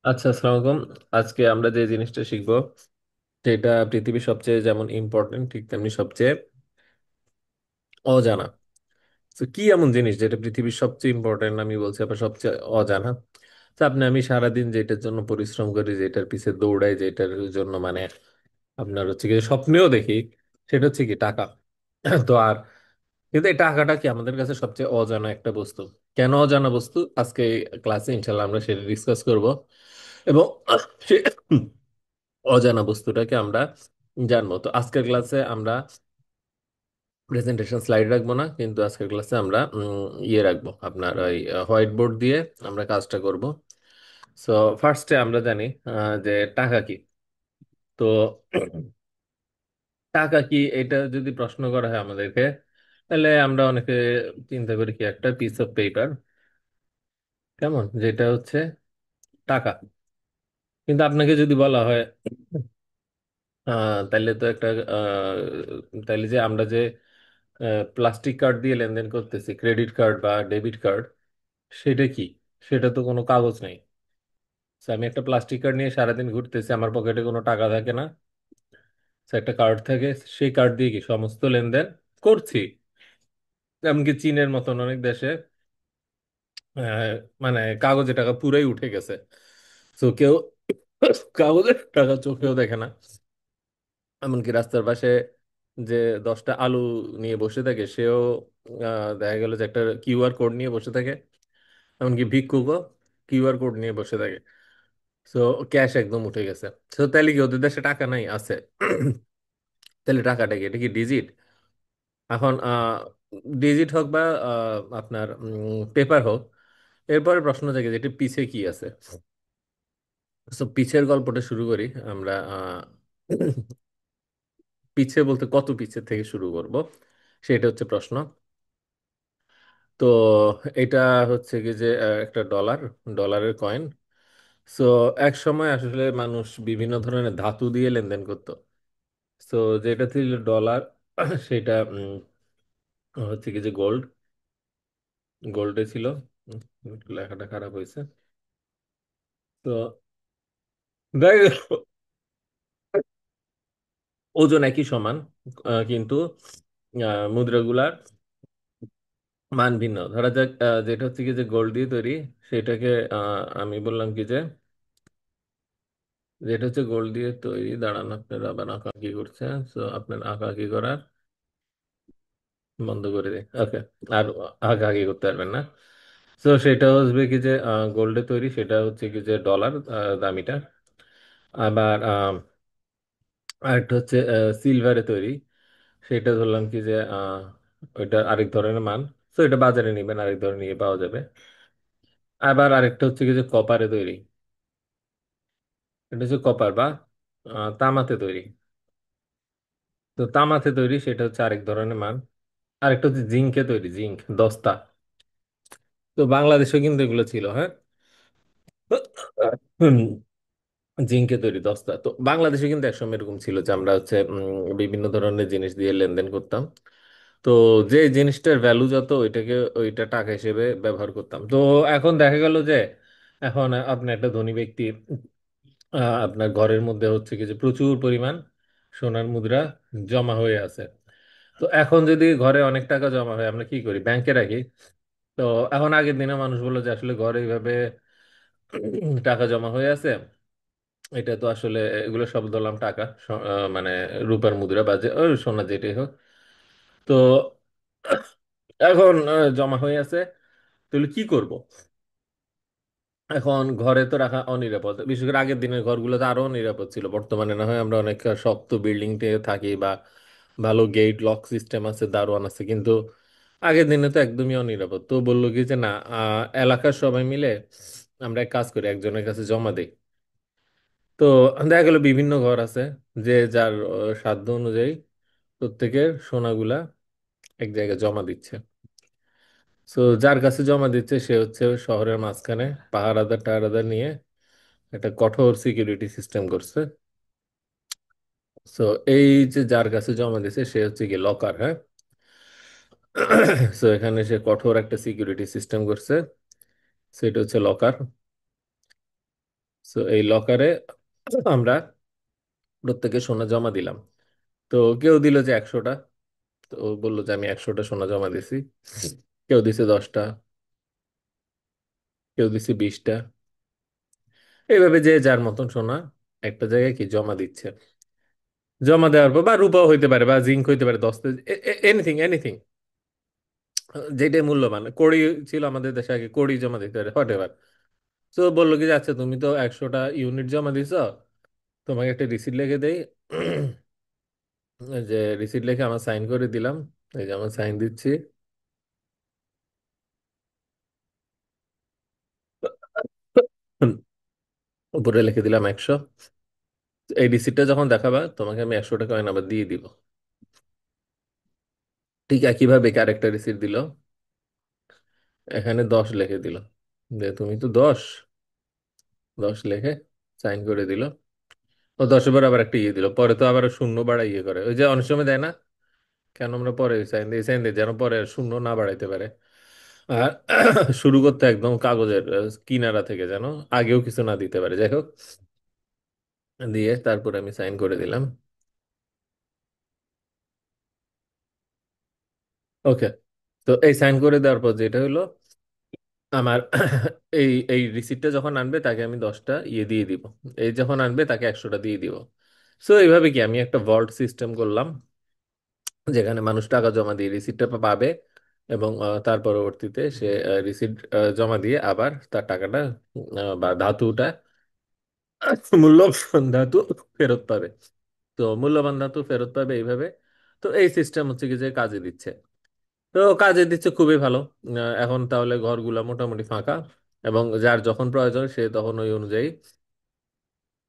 আচ্ছা, আসসালামু আলাইকুম। আজকে আমরা যে জিনিসটা শিখবো সেটা পৃথিবীর সবচেয়ে যেমন ইম্পর্টেন্ট ঠিক তেমনি সবচেয়ে অজানা। তো কি এমন জিনিস যেটা পৃথিবীর সবচেয়ে ইম্পর্টেন্ট, আমি বলছি আবার সবচেয়ে অজানা। তো আমি সারাদিন যেটার জন্য পরিশ্রম করি, যেটার পিছে দৌড়াই, যেটার জন্য মানে আপনার হচ্ছে কি স্বপ্নেও দেখি, সেটা হচ্ছে কি টাকা। তো আর কিন্তু এই টাকাটা কি আমাদের কাছে সবচেয়ে অজানা একটা বস্তু। কেন অজানা বস্তু, আজকে ক্লাসে ইনশাল্লাহ আমরা সেটা ডিসকাস করব। এবং সে অজানা বস্তুটাকে আমরা জানবো। তো আজকের ক্লাসে আমরা প্রেজেন্টেশন স্লাইড রাখবো না, কিন্তু আজকের ক্লাসে আমরা ইয়ে রাখবো, আপনার ওই হোয়াইট বোর্ড দিয়ে আমরা কাজটা করব। সো ফার্স্টে আমরা জানি যে টাকা কি। তো টাকা কি এটা যদি প্রশ্ন করা হয় আমাদেরকে, তাহলে আমরা অনেকে চিন্তা করি কি একটা পিস অফ পেপার, কেমন, যেটা হচ্ছে টাকা। কিন্তু আপনাকে যদি বলা হয় তাইলে তো একটা তাইলে যে আমরা যে প্লাস্টিক কার্ড দিয়ে লেনদেন করতেছি, ক্রেডিট কার্ড বা ডেবিট কার্ড, সেটা কি? সেটা তো কোনো কাগজ নেই। So, আমি একটা প্লাস্টিক কার্ড নিয়ে সারাদিন ঘুরতেছি, আমার পকেটে কোনো টাকা থাকে না। So, একটা কার্ড থাকে, সেই কার্ড দিয়ে কি সমস্ত লেনদেন করছি। এমনকি চীনের মতন অনেক দেশে আহ, মানে কাগজে টাকা পুরাই উঠে গেছে। তো কেউ কাগজের টাকা চোখেও দেখে না। এমনকি রাস্তার পাশে যে 10টা আলু নিয়ে বসে থাকে, সেও দেখা গেল যে একটা কিউআর কোড নিয়ে বসে থাকে। এমনকি ভিক্ষুকও কিউআর কোড নিয়ে বসে থাকে। সো ক্যাশ একদম উঠে গেছে। তো তাহলে কি ওদের দেশে টাকা নাই? আছে। তাহলে টাকাটা কি, এটা কি ডিজিট? এখন ডিজিট হোক বা আপনার পেপার হোক, এরপরে প্রশ্ন থাকে যে এটা পিছে কি আছে। তো পিছের গল্পটা শুরু করি আমরা। পিছে বলতে কত পিছে থেকে শুরু করব, সেটা হচ্ছে প্রশ্ন। তো এটা হচ্ছে কি যে একটা ডলারের কয়েন। সো এক সময় আসলে মানুষ বিভিন্ন ধরনের ধাতু দিয়ে লেনদেন করতো। সো যেটা ছিল ডলার, সেটা হচ্ছে কি যে গোল্ডে ছিল। একটু লেখাটা খারাপ হয়েছে। তো দেখা গেল ওজন একই সমান, কিন্তু মুদ্রাগুলার মান ভিন্ন। ধরা যাক যেটা হচ্ছে কি যে গোল্ড দিয়ে তৈরি, সেটাকে আমি বললাম কি যে যেটা হচ্ছে গোল্ড দিয়ে তৈরি। দাঁড়ান, আপনার আবার আঁকাআঁকি করছে। তো আপনার আঁকাআঁকি করার বন্ধ করে দিই, ওকে। আর আঁকাআঁকি করতে পারবেন না। তো সেটা হচ্ছে কি যে গোল্ডে তৈরি, সেটা হচ্ছে কি যে ডলার, দামিটা। আবার আরেকটা হচ্ছে সিলভারে তৈরি, সেটা ধরলাম কি যে ওইটা আরেক ধরনের মান। তো এটা বাজারে নিবেন, আরেক ধরনের নিয়ে পাওয়া যাবে। আবার আরেকটা হচ্ছে কি যে কপারে তৈরি, এটা হচ্ছে কপার বা তামাতে তৈরি। তো তামাতে তৈরি, সেটা হচ্ছে আরেক ধরনের মান। আরেকটা হচ্ছে জিঙ্কে তৈরি, জিঙ্ক দস্তা। তো বাংলাদেশেও কিন্তু এগুলো ছিল, হ্যাঁ। হুম, জিঙ্কে তৈরি দস্তা। তো বাংলাদেশে কিন্তু একসময় এরকম ছিল যে আমরা হচ্ছে বিভিন্ন ধরনের জিনিস দিয়ে লেনদেন করতাম। তো যে জিনিসটার ভ্যালু যত, ওইটাকে ওইটা টাকা হিসেবে ব্যবহার করতাম। তো এখন দেখা গেল যে এখন আপনি একটা ধনী ব্যক্তি, আপনার ঘরের মধ্যে হচ্ছে কি যে প্রচুর পরিমাণ সোনার মুদ্রা জমা হয়ে আছে। তো এখন যদি ঘরে অনেক টাকা জমা হয়, আমরা কি করি? ব্যাংকে রাখি। তো এখন আগের দিনে মানুষ বললো যে আসলে ঘরে এইভাবে টাকা জমা হয়ে আছে, এটা তো আসলে এগুলো সব ধরলাম টাকা, মানে রূপার মুদ্রা বা যে সোনা যেটাই হোক। তো এখন জমা হয়ে আছে, তাহলে কি করব? এখন ঘরে তো রাখা অনিরাপদ, বিশেষ করে আগের দিনের ঘরগুলো তো আরো নিরাপদ ছিল। বর্তমানে না হয় আমরা অনেক শক্ত বিল্ডিং টে থাকি বা ভালো গেট লক সিস্টেম আছে, দারোয়ান আছে, কিন্তু আগের দিনে তো একদমই অনিরাপদ। তো বললো কি যে না, এলাকার সবাই মিলে আমরা এক কাজ করি, একজনের কাছে জমা দিই। তো দেখা গেল বিভিন্ন ঘর আছে, যে যার সাধ্য অনুযায়ী প্রত্যেকের সোনাগুলা এক জায়গায় জমা দিচ্ছে। সো যার কাছে জমা দিচ্ছে সে হচ্ছে শহরের মাঝখানে পাহারাদার টাহারাদার নিয়ে একটা কঠোর সিকিউরিটি সিস্টেম করছে। সো এই যে যার কাছে জমা দিচ্ছে সে হচ্ছে কি লকার, হ্যাঁ। সো এখানে সে কঠোর একটা সিকিউরিটি সিস্টেম করছে, সেটা হচ্ছে লকার। তো এই লকারে আমরা প্রত্যেকে সোনা জমা দিলাম। তো কেউ দিল যে 100টা। তো ও বললো যে আমি 100টা সোনা জমা দিছি। কেউ দিছে 10টা, কেউ দিছে 20টা। এইভাবে যে যার মতন সোনা একটা জায়গায় কি জমা দিচ্ছে। জমা দেওয়ার পর বা রূপাও হইতে পারে বা জিঙ্ক হইতে পারে, দস্তা, এনিথিং এনিথিং, যেটাই মূল্যবান। কড়ি ছিল আমাদের দেশে আগে, কড়ি জমা দিতে পারে, হোয়াট এভার। তো বললো কি যে আচ্ছা তুমি তো 100টা ইউনিট জমা দিছো, তোমাকে একটা রিসিট লিখে দেই। এই যে রিসিট লিখে আমার সাইন করে দিলাম। এই যে আমার সাইন দিচ্ছি। উপরে লিখে দিলাম 100। এই রিসিটটা যখন দেখাবা তোমাকে আমি 100 টাকা কয়েন আবার দিয়ে দিব। ঠিক একইভাবে আরেকটা রিসিট দিল, এখানে 10 লিখে দিল, যে তুমি তো 10 লিখে সাইন করে দিল। ও 10 বার আবার একটা ইয়ে দিল, পরে তো আবার শূন্য বাড়া ইয়ে করে, ওই যে অনেক সময় দেয় না, কেন আমরা পরে সাইন দিই যেন পরে আর শূন্য না বাড়াইতে পারে। আর শুরু করতে একদম কাগজের কিনারা থেকে, যেন আগেও কিছু না দিতে পারে। যাই হোক, দিয়ে তারপরে আমি সাইন করে দিলাম। ওকে। তো এই সাইন করে দেওয়ার পর যেটা হলো, আমার এই এই রিসিপ্টটা যখন আনবে তাকে আমি 10টা ইয়ে দিয়ে দিব, এই যখন আনবে তাকে 100টা দিয়ে দিব। সো এইভাবে কি আমি একটা ভল্ট সিস্টেম করলাম, যেখানে মানুষ টাকা জমা দিয়ে রিসিপ্টটা পাবে, এবং তার পরবর্তীতে সে রিসিপ্ট জমা দিয়ে আবার তার টাকাটা বা ধাতুটা, মূল্যবান ধাতু ফেরত পাবে। তো মূল্যবান ধাতু ফেরত পাবে এইভাবে। তো এই সিস্টেম হচ্ছে কি যে কাজে দিচ্ছে। তো কাজে দিচ্ছে খুবই ভালো। এখন তাহলে ঘরগুলা মোটামুটি ফাঁকা, এবং যার যখন প্রয়োজন সে তখন ওই অনুযায়ী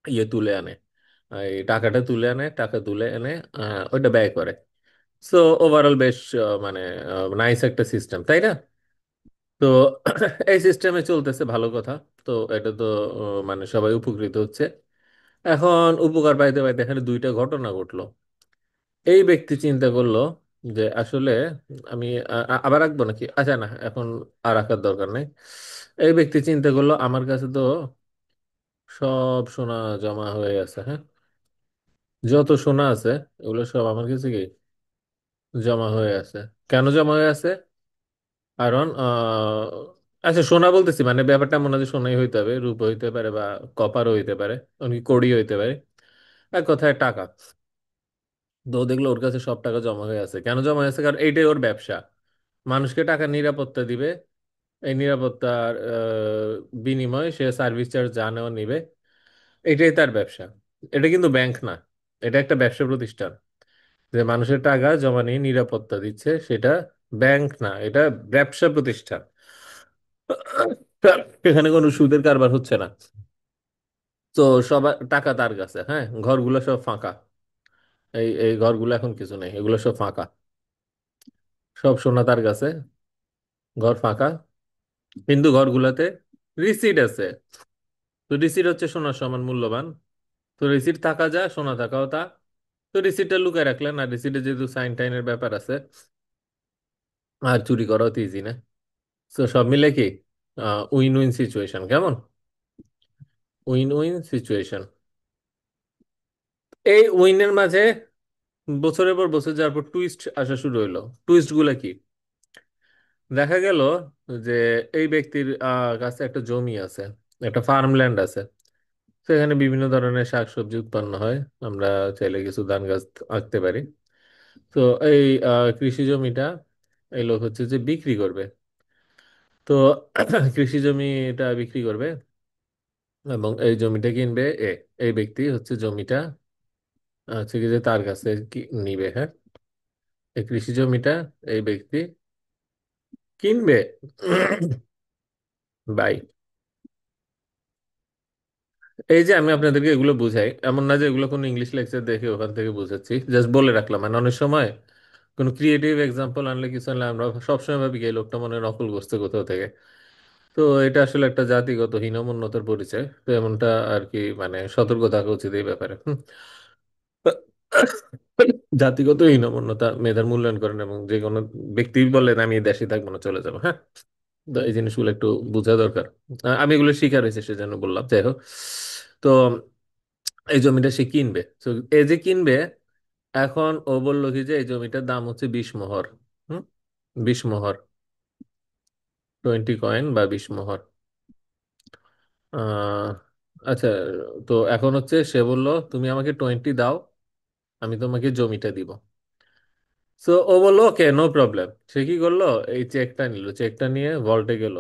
ইয়ে তুলে আনে, এই টাকাটা তুলে আনে, টাকা তুলে এনে ওইটা ব্যয় করে। সো ওভারঅল বেশ মানে নাইস একটা সিস্টেম, তাই না? তো এই সিস্টেমে চলতেছে, ভালো কথা। তো এটা তো মানে সবাই উপকৃত হচ্ছে। এখন উপকার পাইতে পাইতে এখানে দুইটা ঘটনা ঘটলো। এই ব্যক্তি চিন্তা করলো যে আসলে আমি আবার রাখবো নাকি, আচ্ছা না এখন আর রাখার দরকার নেই। এই ব্যক্তি চিন্তা করলো আমার কাছে তো সব সোনা জমা হয়ে আছে, হ্যাঁ, যত সোনা আছে এগুলো সব আমার কাছে কি জমা হয়ে আছে। কেন জমা হয়ে আছে? কারণ আচ্ছা সোনা বলতেছি মানে ব্যাপারটা মনে হয় যে সোনাই হইতে হবে, রূপ হইতে পারে বা কপারও হইতে পারে, এমনকি কড়ি হইতে পারে, এক কথায় টাকা। তো ও দেখলো ওর কাছে সব টাকা জমা হয়ে আছে। কেন জমা হয়ে আছে? কারণ এইটাই ওর ব্যবসা। মানুষকে টাকা নিরাপত্তা দিবে, এই নিরাপত্তার বিনিময়ে সে সার্ভিস চার্জ যা নেওয়া নিবে। এটাই তার ব্যবসা। এটা কিন্তু ব্যাংক না, এটা একটা ব্যবসা প্রতিষ্ঠান, যে মানুষের টাকা জমা নিয়ে নিরাপত্তা দিচ্ছে, সেটা ব্যাংক না, এটা ব্যবসা প্রতিষ্ঠান। এখানে কোনো সুদের কারবার হচ্ছে না। তো সবার টাকা তার কাছে, হ্যাঁ, ঘরগুলো সব ফাঁকা। এই এই ঘরগুলো এখন কিছু নেই, এগুলো সব ফাঁকা, সব সোনা তার কাছে, ঘর ফাঁকা। কিন্তু ঘরগুলোতে রিসিট আছে। তো রিসিট হচ্ছে সোনার সমান মূল্যবান। তো রিসিট থাকা যা, সোনা থাকাও তা। তো রিসিটটা লুকায় রাখলেন, আর রিসিটে যেহেতু সাইন টাইনের ব্যাপার আছে, আর চুরি করাও তো ইজি না। তো সব মিলে কি উইন উইন সিচুয়েশন, কেমন? Win win situation. এই উইনের মাঝে বছরের পর বছর যাওয়ার পর টুইস্ট আসা শুরু হইলো। টুইস্ট গুলা কি? দেখা গেল যে এই ব্যক্তির কাছে একটা জমি আছে, একটা ফার্মল্যান্ড আছে। সেখানে বিভিন্ন ধরনের শাকসবজি উৎপন্ন হয়। আমরা চাইলে কিছু ধান গাছ আঁকতে পারি। তো এই কৃষি জমিটা এই লোক হচ্ছে যে বিক্রি করবে। তো কৃষি জমিটা বিক্রি করবে, এবং এই জমিটা কিনবে এই ব্যক্তি হচ্ছে জমিটা হচ্ছে কি যে তার কাছে নিবে, হ্যাঁ, এই কৃষি জমিটা এই ব্যক্তি কিনবে। বাই। এই যে আমি আপনাদেরকে এগুলো বুঝাই, এমন না যে এগুলো কোনো ইংলিশ লেকচার দেখে ওখান থেকে বুঝাচ্ছি, জাস্ট বলে রাখলাম। মানে অনেক সময় কোনো ক্রিয়েটিভ এক্সাম্পল আনলে কিছু আনলে আমরা সবসময় ভাবি কি এই লোকটা মনে হয় নকল করছে কোথাও থেকে। তো এটা আসলে একটা জাতিগত হীনমন্যতার পরিচয়। তো এমনটা আর কি, মানে সতর্ক থাকা উচিত এই ব্যাপারে। জাতিগত হীনমন্যতা মেধার মূল্যায়ন করেন, এবং যে কোনো ব্যক্তি বলেন আমি এই দেশে থাকবো না, চলে যাবো, হ্যাঁ। তো এই জিনিসগুলো একটু বোঝা দরকার। আমি এগুলো শিকার হয়েছে সেজন্য বললাম। যাই হোক, তো এই জমিটা সে কিনবে, তো এই যে কিনবে, এখন ও বললো কি যে এই জমিটার দাম হচ্ছে 20 মোহর। হুম, 20 মোহর, 20 কয়েন বা 20 মোহর। আহ আচ্ছা, তো এখন হচ্ছে সে বলল তুমি আমাকে 20 দাও, আমি তোমাকে জমিটা দিব। তো ও বললো ওকে, নো প্রবলেম। সে কি করলো, এই চেকটা নিল, চেকটা নিয়ে ভল্টে গেল,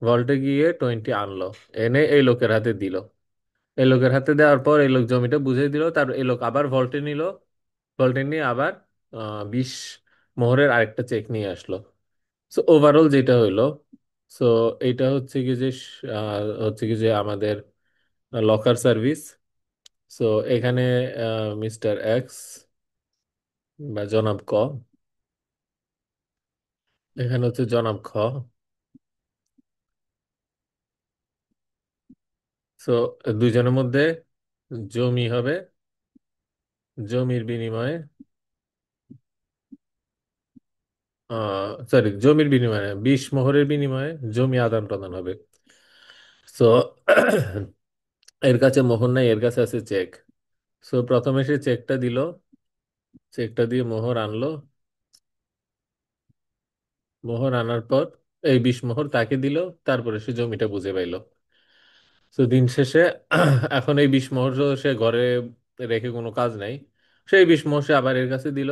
ভল্টে গিয়ে 20 আনলো, এনে এই লোকের হাতে দিল। এই লোকের হাতে দেওয়ার পর এই লোক জমিটা বুঝিয়ে দিল, তার এই লোক আবার ভল্টে নিল, ভল্টে নিয়ে আবার 20 মোহরের আরেকটা চেক নিয়ে আসলো। সো ওভারঅল যেটা হইলো, সো এইটা হচ্ছে কি যে হচ্ছে কি যে আমাদের লকার সার্ভিস। সো এখানে মিস্টার এক্স বা জনাব ক, এখানে হচ্ছে জনাব খ। সো দুইজনের মধ্যে জমি হবে, জমির বিনিময়ে, সরি জমির বিনিময়ে 20 মোহরের বিনিময়ে জমি আদান প্রদান হবে। সো এর কাছে মোহর নাই, এর কাছে আছে চেক। সো প্রথমে সে চেকটা দিল, চেকটা দিয়ে মোহর আনলো, মোহর আনার পর এই 20 মোহর তাকে দিল, তারপরে সে জমিটা বুঝে পাইলো। তো দিন শেষে এখন এই 20 মোহর তো সে ঘরে রেখে কোনো কাজ নাই, সেই 20 মোহর সে আবার এর কাছে দিল,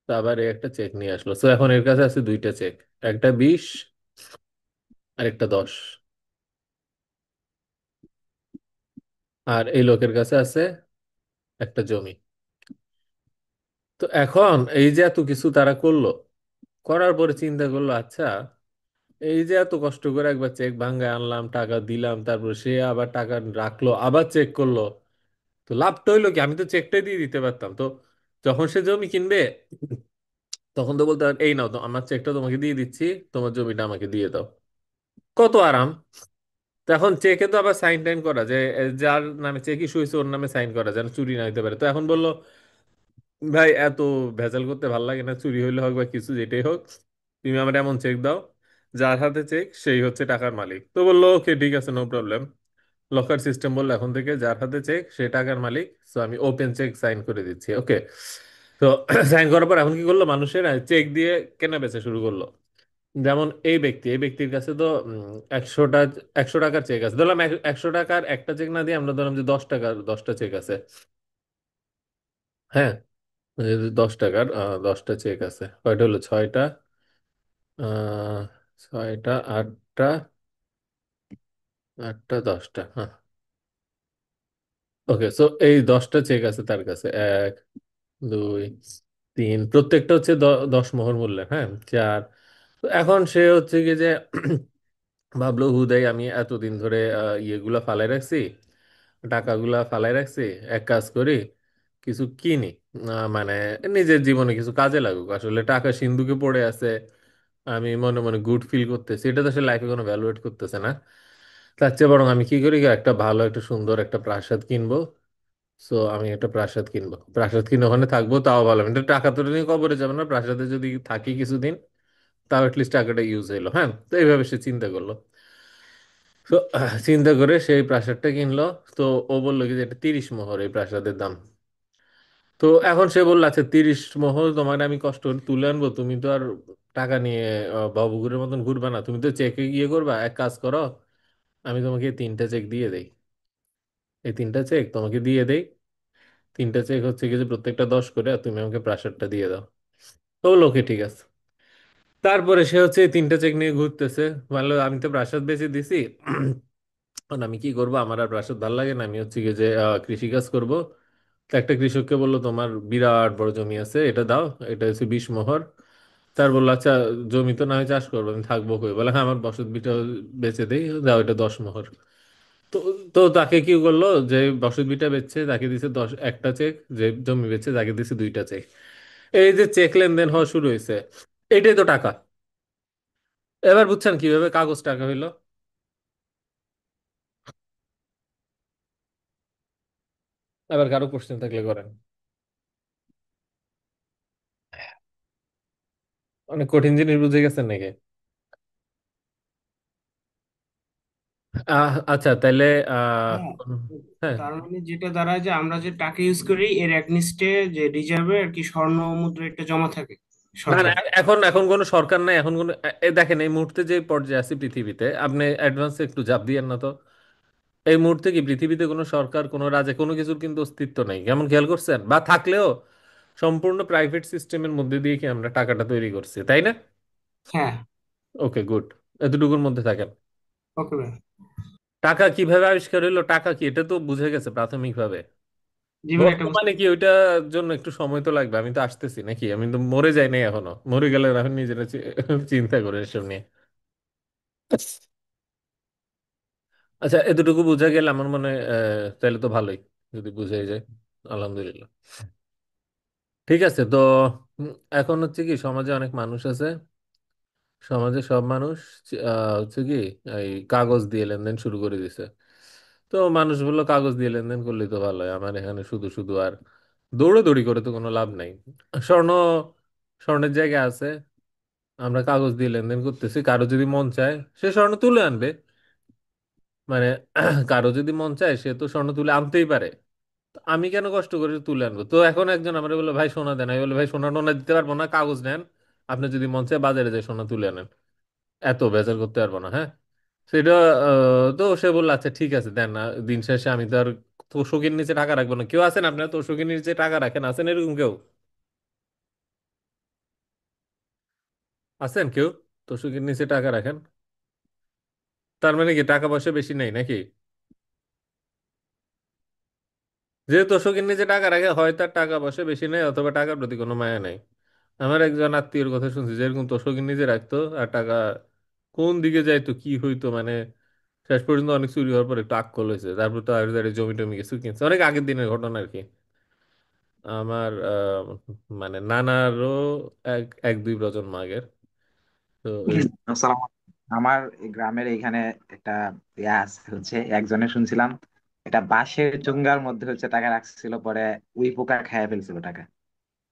তো আবার এ একটা চেক নিয়ে আসলো। তো এখন এর কাছে আছে দুইটা চেক, একটা 20 আর একটা 10। আর এই লোকের কাছে আছে একটা জমি। তো এখন এই যে এত কিছু তারা করলো, করার পরে চিন্তা করলো আচ্ছা, এই যে এত কষ্ট করে একবার চেক ভাঙ্গায় আনলাম, টাকা দিলাম, তারপর সে আবার টাকা রাখলো, আবার চেক করলো, তো লাভটা হইলো কি, আমি তো চেকটাই দিয়ে দিতে পারতাম। তো যখন সে জমি কিনবে, তখন তো বলতে পারে, এই নাও তো আমার চেকটা তোমাকে দিয়ে দিচ্ছি, তোমার জমিটা আমাকে দিয়ে দাও। কত আরাম। তো এখন চেকে তো আবার সাইন টাইন করা যায়, যার নামে চেক ইস্যু হয়েছে ওর নামে সাইন করা, যেন চুরি না হতে পারে। তো এখন বললো ভাই এত ভেজাল করতে ভাল লাগে না, চুরি হইলে হোক বা কিছু যেটাই হোক, তুমি আমার এমন চেক দাও, যার হাতে চেক সেই হচ্ছে টাকার মালিক। তো বললো ওকে ঠিক আছে, নো প্রবলেম। লকার সিস্টেম বললো এখন থেকে যার হাতে চেক সে টাকার মালিক। তো আমি ওপেন চেক সাইন করে দিচ্ছি, ওকে। তো সাইন করার পর এখন কি করলো, মানুষের চেক দিয়ে কেনা বেচা শুরু করলো। যেমন এই ব্যক্তি, এই ব্যক্তির কাছে তো 100টা, 100 টাকার চেক আছে, ধরলাম 100 টাকার একটা চেক না দিয়ে আমরা ধরলাম যে 10 টাকার 10টা চেক আছে। হ্যাঁ, 10 টাকার 10টা চেক আছে, কয়টা হলো, 6টা, আহ 6টা, 8টা, 8টা, 10টা, হ্যাঁ। ওকে, সো এই 10টা চেক আছে তার কাছে, 1, 2, 3, প্রত্যেকটা হচ্ছে 10 মোহর মূল্যের, হ্যাঁ, 4। তো এখন সে হচ্ছে কি যে ভাবলো হুদাই আমি এতদিন ধরে ইয়েগুলা ফালাই রাখছি, টাকাগুলা ফালাই রাখছি, এক কাজ করি, কিছু কিনি, মানে নিজের জীবনে কিছু কাজে লাগুক। আসলে টাকা সিন্ধুকে পড়ে আছে, আমি মনে মনে গুড ফিল করতেছি, এটা তো সে লাইফে কোনো ভ্যালুয়েট করতেছে না। তার চেয়ে বরং আমি কি করি, একটা ভালো একটা সুন্দর একটা প্রাসাদ কিনবো। সো আমি একটা প্রাসাদ কিনবো, প্রাসাদ কিনে ওখানে থাকবো, তাও ভালো। আমি তো টাকা তো নিয়ে কবরে যাবে না, প্রাসাদে যদি থাকি কিছুদিন, তাও অ্যাটলিস্ট টাকাটা ইউজ হইলো। হ্যাঁ, তো এইভাবে সে চিন্তা করলো। তো চিন্তা করে সেই প্রাসাদটা কিনলো। তো ও বললো কি যে এটা 30 মোহর এই প্রাসাদের দাম। তো এখন সে বললো আচ্ছা 30 মোহর তোমার আমি কষ্ট করে তুলে আনবো, তুমি তো আর টাকা নিয়ে বাবুগুরের মতন ঘুরবা না, তুমি তো চেকে গিয়ে করবা। এক কাজ করো, আমি তোমাকে 3টা চেক দিয়ে দেই, এই 3টা চেক তোমাকে দিয়ে দেই, 3টা চেক হচ্ছে কি যে প্রত্যেকটা 10 করে, আর তুমি আমাকে প্রাসাদটা দিয়ে দাও। তো বললো ওকে ঠিক আছে। তারপরে সে হচ্ছে এই 3টা চেক নিয়ে ঘুরতেছে, বললো আমি তো প্রাসাদ বেচে দিছি, এখন আমি কি করবো, আমার আর প্রাসাদ ভালো লাগে না, আমি হচ্ছে কি যে কৃষিকাজ করব। তো একটা কৃষককে বললো তোমার বিরাট বড় জমি আছে, এটা দাও, এটা হচ্ছে 20 মোহর। তার বললো আচ্ছা, জমি তো না হয় চাষ করবো, আমি থাকবো কই, বলে হ্যাঁ আমার বসত ভিটা বেচে দেই, দাও এটা 10 মোহর। তো তো তাকে কি করলো, যে বসত ভিটা বেচছে তাকে দিছে 1টা চেক, যে জমি বেচছে তাকে দিছে 2টা চেক। এই যে চেক লেনদেন হওয়া শুরু হয়েছে, এটাই তো টাকা। এবার বুঝছেন কিভাবে কাগজ টাকা হইলো। এবার কারো কোশ্চেন থাকলে করেন। অনেক কঠিন জিনিস বুঝে গেছেন নাকি? আচ্ছা তাহলে হ্যাঁ, হ্যাঁ। তার মানে যেটা দাঁড়ায় যে আমরা যে টাকা ইউজ করি এর একনিস্টে যে রিজার্ভে আর কি স্বর্ণ মুদ্রা একটা জমা থাকে না না, সরকার। এখন এখন কোনো সরকার নাই, এখন কোনো দেখেন এই মুহূর্তে যে পর্যায়ে আছি পৃথিবীতে, আপনি অ্যাডভান্সে একটু চাপ দিয়েন না তো। এই মুহূর্তে কি পৃথিবীতে কোনো সরকার, কোনো রাজা, কোনো কিছুর কিন্তু অস্তিত্ব নেই, কেমন খেয়াল করছেন? বা থাকলেও সম্পূর্ণ প্রাইভেট সিস্টেমের মধ্যে দিয়ে কি আমরা টাকাটা তৈরি করছি, তাই না? হ্যাঁ। ওকে, গুড। এতটুকুর মধ্যে থাকেন। ওকে ভাই। টাকা কিভাবে আবিষ্কার হইলো, টাকা কি, এটা তো বুঝে গেছে প্রাথমিকভাবে। জি ভাই, এটা বুঝতে বর্তমানে কি ওইটার জন্য একটু সময় তো লাগবে, আমি তো আসতেছি নাকি, আমি তো মরে যাই নাই এখনো, মরে গেলে এখন নিজেরা চিন্তা করে এসব নিয়ে। আচ্ছা, এতটুকু বোঝা গেল আমার মনে হয়, তাহলে তো ভালোই, যদি বুঝাই যায়। আলহামদুলিল্লাহ। ঠিক আছে তো। উম, এখন হচ্ছে কি, সমাজে অনেক মানুষ আছে, সমাজে সব মানুষ হচ্ছে কি এই কাগজ দিয়ে লেনদেন শুরু করে দিছে। তো মানুষগুলো কাগজ দিয়ে লেনদেন করলেই তো ভালো হয়, আমার এখানে শুধু শুধু আর দৌড়াদৌড়ি করে তো কোনো লাভ নাই। স্বর্ণ, স্বর্ণের জায়গা আছে, আমরা কাগজ দিয়ে লেনদেন করতেছি, কারো যদি মন চায় সে স্বর্ণ তুলে আনবে, মানে কারো যদি মন চায় সে তো স্বর্ণ তুলে আনতেই পারে। তো আমি কেন কষ্ট করে তুলে আনবো? তো এখন একজন আমার বলে ভাই সোনা দেন, আমি বলে ভাই সোনা টোনা দিতে পারবো না, কাগজ নেন, আপনি যদি মন চায় বাজারে যায় সোনা তুলে আনেন, এত বেজার করতে পারবো না, হ্যাঁ। সেটা তো সে বললো আচ্ছা ঠিক আছে দেন না, দিন শেষে আমি তো আর তোষকের নিচে টাকা রাখবো না। কেউ আছেন আপনারা তোষকের নিচে টাকা রাখেন, আছেন এরকম কেউ? আছেন কেউ তোষকের নিচে টাকা রাখেন? তার মানে কি টাকা পয়সা বেশি নেই নাকি? যে তোষকের নিচে টাকা রাখে হয় তার টাকা পয়সা বেশি নেই, অথবা টাকার প্রতি কোনো মায়া নেই। আমার একজন আত্মীয়ের কথা শুনছি যে এরকম তোষকের নিচে রাখতো, আর টাকা কোন দিকে যাইতো কি হইতো, মানে শেষ পর্যন্ত অনেক চুরি হওয়ার পর একটু আক্কল হয়েছে, তারপর তো আর জমি টমি কিছু কিনছে, অনেক আগের দিনের ঘটনা আর কি। আমার মানে নানারও এক এক দুই প্রজন্ম আগের। তো আসসালাম। আমার এই গ্রামের এইখানে একটা ইয়া আছে, হচ্ছে একজনে শুনছিলাম এটা বাঁশের চুঙ্গার মধ্যে হচ্ছে টাকা রাখছিল, পরে উই পোকা খাইয়া ফেলছিল টাকা,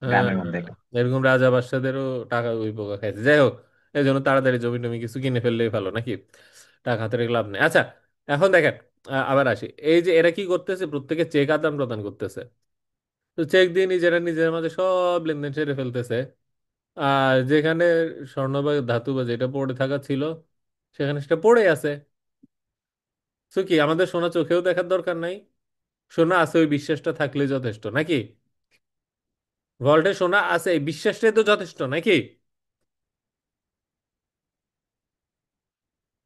হ্যাঁ, গ্রামের মধ্যে একটা। এরকম রাজা বাদশাদেরও টাকা ওই পোকা খাইছে। যাই হোক, এই জন্য তাড়াতাড়ি জমি টমি কিছু কিনে ফেললেই ভালো নাকি, টাকা হাতে রেখে লাভ নেই। আচ্ছা, এখন দেখেন, আবার আসি, এই যে এরা কি করতেছে, প্রত্যেকে চেক আদান প্রদান করতেছে। তো চেক দিয়ে নিজেরা নিজের মাঝে সব লেনদেন সেরে ফেলতেছে। আর যেখানে স্বর্ণ বা ধাতু বা যেটা পড়ে থাকা ছিল, সেখানে সেটা পড়ে আছে। তো কি আমাদের সোনা চোখেও দেখার দরকার নাই, সোনা আছে ওই বিশ্বাসটা থাকলে যথেষ্ট নাকি? ভল্টে সোনা আছে এই বিশ্বাসটাই তো যথেষ্ট নাকি?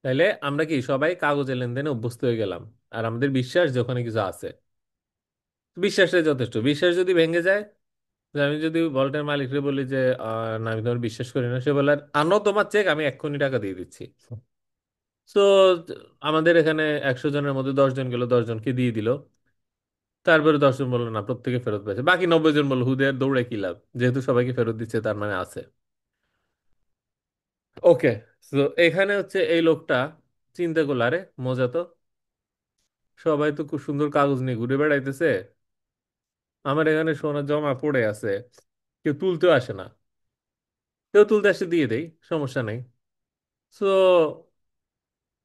তাইলে আমরা কি সবাই কাগজে লেনদেনে অভ্যস্ত হয়ে গেলাম, আর আমাদের বিশ্বাস যে ওখানে কিছু আছে, বিশ্বাসটাই যথেষ্ট। বিশ্বাস যদি ভেঙে যায়, যে আমি যদি ভল্টের মালিকরে বলি যে না আমি তোমার বিশ্বাস করি না, সে বলে আনো তোমার চেক, আমি এক্ষুনি টাকা দিয়ে দিচ্ছি। তো আমাদের এখানে 100 জনের মধ্যে 10 জন গেল, 10 জনকে দিয়ে দিল, তারপরে 10 জন বললো না, প্রত্যেকে ফেরত পেয়েছে, বাকি 90 জন বললো হুদে আর দৌড়ে কি লাভ, যেহেতু সবাইকে ফেরত দিচ্ছে তার মানে আছে। ওকে। তো এখানে হচ্ছে এই লোকটা চিন্তা করলো, আরে মজা তো, সবাই তো খুব সুন্দর কাগজ নিয়ে ঘুরে বেড়াইতেছে, আমার এখানে সোনা জমা পড়ে আছে, কেউ তুলতেও আসে না, কেউ তুলতে আসে দিয়ে দেই, সমস্যা নেই। তো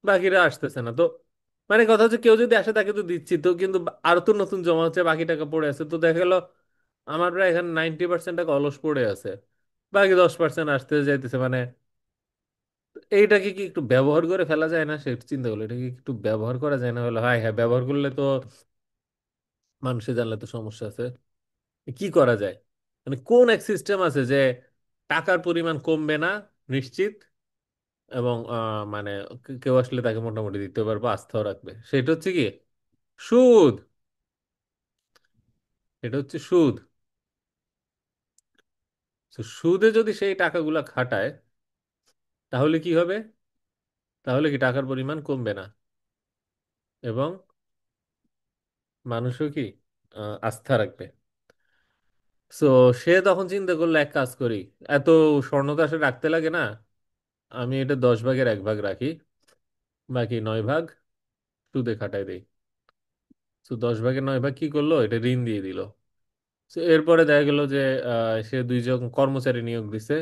বাকিরা আসতেছে না তো, মানে কথা হচ্ছে কেউ যদি আসে তাকে তো দিচ্ছি তো, কিন্তু আরো তো নতুন জমা হচ্ছে, বাকি টাকা পড়ে আছে, তো দেখা গেল আমার প্রায় এখানে 90% টাকা অলস পড়ে আছে, বাকি 10% আসতে যাইতেছে, মানে এইটাকে কি একটু ব্যবহার করে ফেলা যায় না? সে চিন্তা করলো এটাকে একটু ব্যবহার করা যায় না, বলে হ্যাঁ হ্যাঁ ব্যবহার করলে তো মানুষে জানলে তো সমস্যা আছে, কি করা যায়, মানে কোন এক সিস্টেম আছে যে টাকার পরিমাণ কমবে না নিশ্চিত, এবং মানে কেউ আসলে তাকে মোটামুটি দিতে পারবো, আস্থাও রাখবে, সেটা হচ্ছে কি সুদ। এটা হচ্ছে সুদ। তো সুদে যদি সেই টাকাগুলা খাটায়, তাহলে কি হবে? তাহলে কি টাকার পরিমাণ কমবে না, এবং মানুষও কি আস্থা রাখবে। সো সে তখন চিন্তা করলো এক কাজ করি, এত স্বর্ণ তো আসলে রাখতে লাগে না, আমি এটা 10 ভাগের 1 ভাগ রাখি, বাকি 9 ভাগ সুদে খাটাই দেই। তো 10 ভাগের 9 ভাগ কি করলো, এটা ঋণ দিয়ে দিল। তো এরপরে দেখা গেল যে সে 2 জন কর্মচারী নিয়োগ দিছে,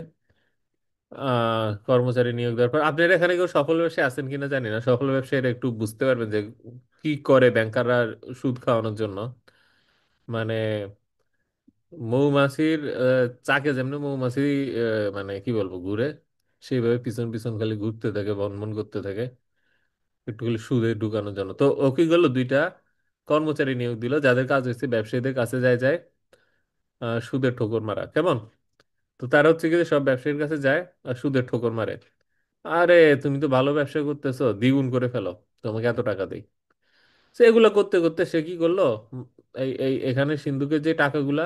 কর্মচারী নিয়োগ দেওয়ার পর আপনার এখানে কেউ সফল ব্যবসায়ী আছেন কিনা জানি না, সফল ব্যবসায়ীরা একটু বুঝতে পারবেন যে কি করে ব্যাংকাররা সুদ খাওয়ানোর জন্য। মানে মৌমাছির চাকে যেমনি মৌমাছি মানে কি বলবো ঘুরে, সেইভাবে পিছন পিছন খালি ঘুরতে থাকে, ভনভন করতে থাকে একটু খালি সুদে ঢুকানোর জন্য। তো ও কি করলো, দুইটা কর্মচারী নিয়োগ দিল যাদের কাজ হচ্ছে ব্যবসায়ীদের কাছে যায় যায় সুদের ঠোকর মারা, কেমন? তো তারা হচ্ছে কি যে সব ব্যবসায়ীর কাছে যায় আর সুদের ঠোকর মারে। আরে তুমি তো ভালো ব্যবসা করতেছো, দ্বিগুণ করে ফেলো, তোমাকে এত টাকা দেই। সে এগুলো করতে করতে সে কি করলো, উম, এই এই এখানে সিন্ধুকের যে টাকাগুলা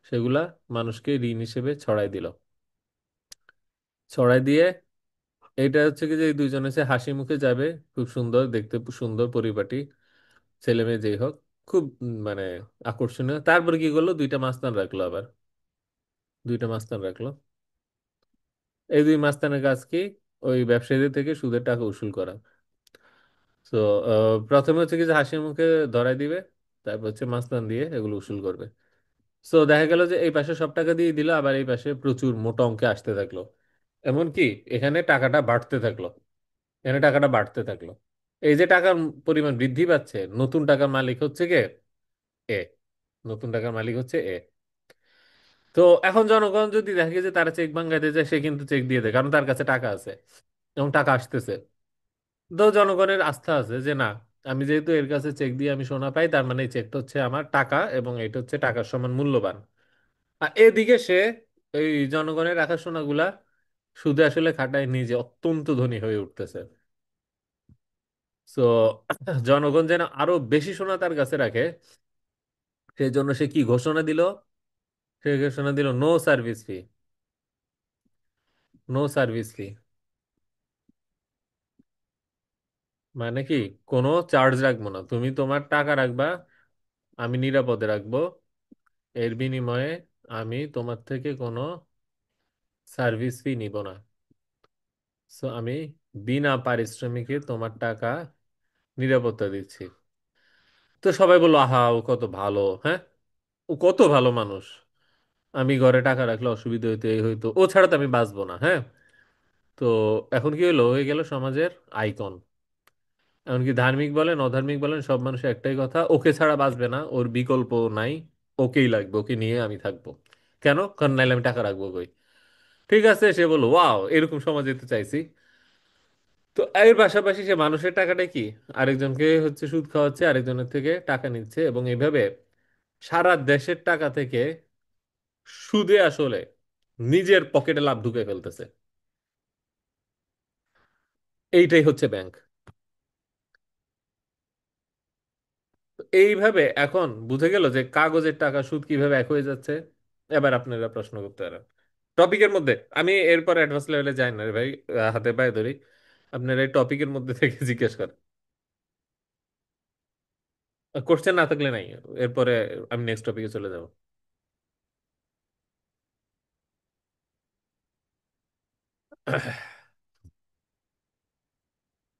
সেগুলা মানুষকে ঋণ হিসেবে ছড়াই দিল। ছড়াই দিয়ে এটা হচ্ছে কি যে এই দুইজনে সে হাসি মুখে যাবে, খুব সুন্দর দেখতে, সুন্দর পরিপাটি ছেলে মেয়ে যেই হোক, খুব মানে আকর্ষণীয়। তারপর কি করলো, দুইটা মাস্তান রাখলো আবার, দুইটা মাস্তান রাখলো। এই দুই মাস্তানের কাজ কি, ওই ব্যবসায়ীদের থেকে সুদের টাকা উসুল করা। তো প্রথমে হচ্ছে কি যে হাসি মুখে ধরাই দিবে, তারপর হচ্ছে মাস্তান দিয়ে এগুলো উসুল করবে। তো দেখা গেল যে এই পাশে সব টাকা দিয়ে দিল, আবার এই পাশে প্রচুর মোটা অঙ্কে আসতে থাকলো। এমনকি এখানে টাকাটা বাড়তে থাকলো, এখানে টাকাটা বাড়তে থাকলো। এই যে টাকার পরিমাণ বৃদ্ধি পাচ্ছে, নতুন টাকার মালিক হচ্ছে কে, এ। নতুন টাকার মালিক হচ্ছে এ। তো এখন জনগণ যদি দেখে যে তারা চেক ভাঙাইতে যায়, সে কিন্তু চেক দিয়ে দেয়, কারণ তার কাছে টাকা আছে এবং টাকা আসতেছে। তো জনগণের আস্থা আছে যে না, আমি যেহেতু এর কাছে চেক দিয়ে আমি সোনা পাই, তার মানে এই চেকটা হচ্ছে আমার টাকা এবং এটা হচ্ছে টাকার সমান মূল্যবান। আর এদিকে সে এই জনগণের রাখা সোনাগুলা সুদে আসলে খাটায় নিজে অত্যন্ত ধনী হয়ে উঠতেছে। তো জনগণ যেন আরো বেশি সোনা তার কাছে রাখে, সেই জন্য সে কি ঘোষণা দিল, সে ঘোষণা দিল no service fee. No service fee মানে কি, কোনো চার্জ রাখবো না, তুমি তোমার টাকা রাখবা, আমি নিরাপদে রাখবো, এর বিনিময়ে আমি তোমার থেকে কোনো সার্ভিস ফি নিব না। সো আমি বিনা পারিশ্রমিকে তোমার টাকা নিরাপত্তা দিচ্ছি। তো সবাই বললো আহা ও কত ভালো, হ্যাঁ, ও কত ভালো মানুষ, আমি ঘরে টাকা রাখলে অসুবিধা হইতো, এই হইতো, ও ছাড়া তো আমি বাঁচবো না, হ্যাঁ। তো এখন কি হলো, হয়ে গেল সমাজের আইকন। এমনকি ধার্মিক বলেন অধার্মিক বলেন সব মানুষের একটাই কথা, ওকে ছাড়া বাঁচবে না, ওর বিকল্প নাই, ওকেই লাগবে, ওকে নিয়ে আমি থাকবো। কেন? কারণ নাইলে আমি টাকা রাখবো কই। ঠিক আছে, সে বললো ওয়াও, এরকম সমাজে তো চাইছি। তো এর পাশাপাশি সে মানুষের টাকাটা কি, আরেকজনকে হচ্ছে সুদ খাওয়াচ্ছে, আরেকজনের থেকে টাকা নিচ্ছে, এবং এইভাবে সারা দেশের টাকা থেকে সুদে আসলে নিজের পকেটে লাভ ঢুকে ফেলতেছে। এইটাই হচ্ছে ব্যাংক। এইভাবে এখন বুঝে গেল যে কাগজের টাকা সুদ কিভাবে এক হয়ে যাচ্ছে। এবার আপনারা প্রশ্ন করতে পারেন টপিকের মধ্যে, আমি এরপর অ্যাডভান্স লেভেলে যাই না রে ভাই, হাতে পায়ে ধরি, আপনারা এই টপিকের মধ্যে থেকে জিজ্ঞেস করেন। কোশ্চেন না থাকলে নাই, এরপরে আমি নেক্সট টপিকে চলে যাব।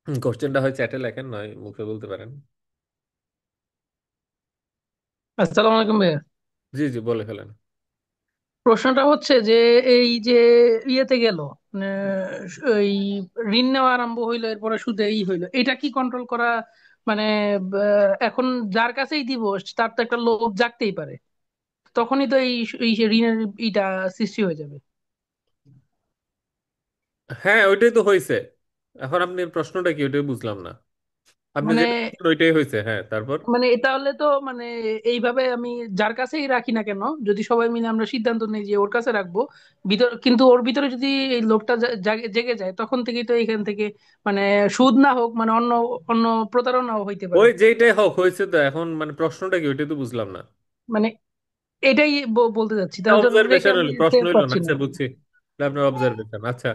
কোশ্চেনটা হয় চ্যাটে লেখেন, নয় মুখে বলতে পারেন। আসসালামু আলাইকুম ভাইয়া। জি জি, বলে ফেলেন। প্রশ্নটা হচ্ছে যে এই যে ইয়েতে গেল, মানে এই ঋণ নেওয়া আরম্ভ হইলো, এরপরে সুদে হইলো, এটা কি কন্ট্রোল করা? মানে এখন যার কাছেই দিব তার তো একটা লোভ জাগতেই পারে, তখনই তো এই ঋণের ইটা সৃষ্টি হয়ে যাবে। হ্যাঁ, ওইটাই তো হয়েছে। এখন আপনি প্রশ্নটা কি, ওইটাই বুঝলাম না। আপনি মানে যেটা বলছেন ওইটাই হয়েছে, হ্যাঁ, তারপর। মানে তাহলে তো মানে এইভাবে আমি যার কাছেই রাখি না কেন, যদি সবাই মিলে আমরা সিদ্ধান্ত নিই যে ওর কাছে রাখবো, ভিতর কিন্তু ওর ভিতরে যদি এই লোভটা জেগে যায়, তখন থেকেই তো এখান থেকে মানে সুদ না হোক, মানে অন্য অন্য প্রতারণাও হইতে পারে। ওই যেটাই হোক হয়েছে, তো এখন মানে প্রশ্নটা কি ওইটাই তো বুঝলাম না। মানে এটাই বলতে চাচ্ছি, তাহলে তো রেখে অবজারভেশন আমি হলো, প্রশ্ন সেভ হইলো না, পাচ্ছি না। আচ্ছা বুঝছি। এটা আপনার অবজারভেশন, আচ্ছা।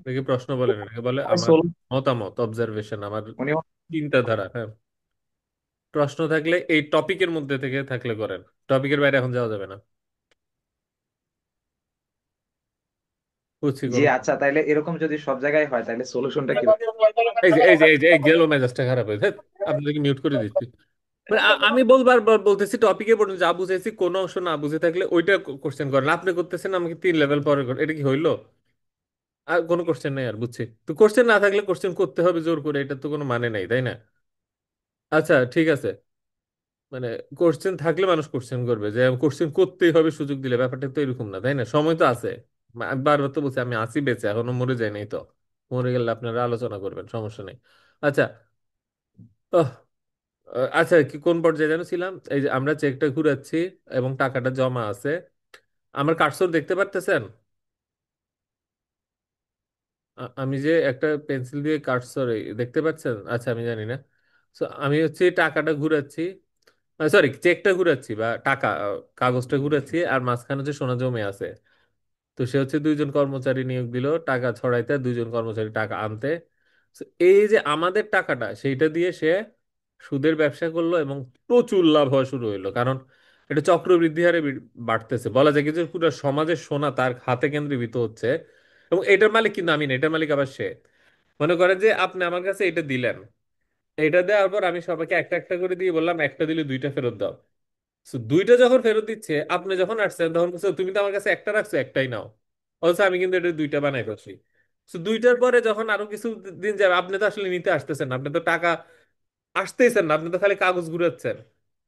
দেখি প্রশ্ন বলেন, এটাকে বলে আমার সোল- মতামত, অবজারভেশন, আমার উনি চিন্তাধারা, হ্যাঁ। প্রশ্ন থাকলে এই টপিকের মধ্যে থেকে থাকলে করেন, টপিকের বাইরে এখন যাওয়া যাবে না। বুঝছি, জি করুন। আচ্ছা, তাইলে এরকম যদি সব জায়গায় হয় তাহলে সলিউশনটা কি? এই গেল মেজাজটা খারাপ হয়ে, ধ্যাৎ, আপনাদেরকে মিউট করে দিচ্ছি। মানে আমি বলবার বলতেছি টপিকে পড়ুন, যা বুঝাইছি কোনো অংশ না বুঝে থাকলে ওইটা কোশ্চেন করেন, আপনি করতেছেন আমাকে 3 লেভেল পরে এটা কি হইলো? আর কোনো কোশ্চেন নেই, আর বুঝছি। তো কোশ্চেন না থাকলে কোশ্চেন করতে হবে জোর করে, এটা তো কোনো মানে নেই, তাই না? আচ্ছা ঠিক আছে, মানে কোশ্চেন থাকলে মানুষ কোশ্চেন করবে, যে কোশ্চেন করতেই হবে সুযোগ দিলে, ব্যাপারটা তো এরকম না, তাই না? সময় তো আছে। আমি বারবার তো বলছি আমি আসি বেঁচে, এখনো মরে যাই নাই তো। মরে গেলে আপনারা আলোচনা করবেন, সমস্যা নেই। আচ্ছা। আহ, আচ্ছা, কি কোন পর্যায়ে যেন ছিলাম? এই যে আমরা চেকটা ঘুরাচ্ছি এবং টাকাটা জমা আছে, আমার কার্সর দেখতে পারতেছেন? আমি যে একটা পেন্সিল দিয়ে কার্সর দেখতে পাচ্ছেন? আচ্ছা, আমি জানি না। তো আমি হচ্ছে টাকাটা ঘুরাচ্ছি, সরি চেকটা ঘুরাচ্ছি বা টাকা কাগজটা ঘুরাচ্ছি, আর মাঝখানে হচ্ছে সোনা জমে আছে। তো সে হচ্ছে দুইজন কর্মচারী নিয়োগ দিল টাকা ছড়াইতে, আর দুইজন কর্মচারী টাকা আনতে। So, এই যে আমাদের টাকাটা সেইটা দিয়ে সে সুদের ব্যবসা করলো এবং প্রচুর লাভ হওয়া শুরু হইলো, কারণ এটা চক্রবৃদ্ধি হারে বাড়তেছে। বলা যায় কি যে পুরো সমাজের সোনা তার হাতে কেন্দ্রীভূত হচ্ছে। এবং এটার মালিক কিন্তু আমি না, এটার মালিক আবার সে। মনে করেন যে আপনি আমার কাছে এটা দিলেন, এটা দেওয়ার পর আমি সবাইকে একটা একটা করে দিয়ে বললাম একটা দিলে দুইটা ফেরত দাও। So, দুইটা যখন ফেরত দিচ্ছে, আপনি যখন আসছেন তখন বলছে, তুমি তো আমার কাছে একটা রাখছো, একটাই নাও। অথচ আমি কিন্তু এটা দুইটা বানাই ফেলছি। So, দুইটার পরে যখন আরো কিছু দিন যাবে, আপনি তো আসলে নিতে আসতেছেন না, আপনি তো টাকা আসতেইছেন না, আপনি তো খালি কাগজ ঘুরাচ্ছেন।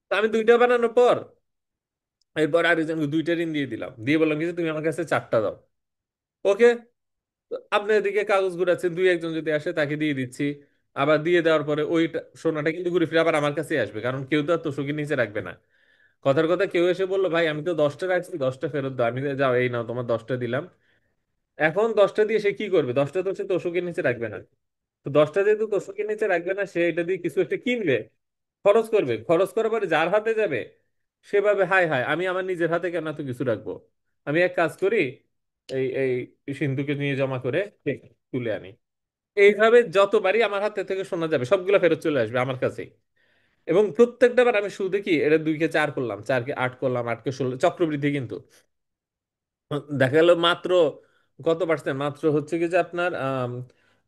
তো আমি দুইটা বানানোর পর এরপর আরেকজনকে দুইটা ঋণ দিয়ে দিলাম, দিয়ে বললাম কি যে তুমি আমার কাছে চারটা দাও। ওকে। আপনি এদিকে কাগজ ঘুরাচ্ছেন, দুই একজন যদি আসে তাকে দিয়ে দিচ্ছি। আবার দিয়ে দেওয়ার পরে ওই সোনাটা কিন্তু ঘুরে ফিরে আবার আমার কাছে আসবে, কারণ কেউ তো আর তোষকের নিচে রাখবে না। কথার কথা কেউ এসে বললো, ভাই আমি তো 10টা রাখছি, 10টা ফেরত দাও। আমি যাও, এই নাও তোমার 10টা দিলাম। এখন 10টা দিয়ে সে কি করবে? 10টা তো সে তোষকের নিচে রাখবে না। তো 10টা যেহেতু তোষকের নিচে রাখবে না, সে এটা দিয়ে কিছু একটা কিনবে, খরচ করবে। খরচ করার পরে যার হাতে যাবে, সেভাবে হাই হাই আমি আমার নিজের হাতে কেন এত কিছু রাখবো, আমি এক কাজ করি, এই এই সিন্ধুকে নিয়ে জমা করে তুলে আনি। এইভাবে যতবারই আমার হাতে থেকে শোনা যাবে, সবগুলো ফেরত চলে আসবে আমার কাছেই। এবং প্রত্যেকটা বার আমি শুধু দেখি এটা 2 কে 4 করলাম, 4 কে 8 করলাম, 8 কে 16, চক্রবৃদ্ধি কিন্তু। দেখা গেল মাত্র কত পার্সেন্ট, মাত্র হচ্ছে কি যে আপনার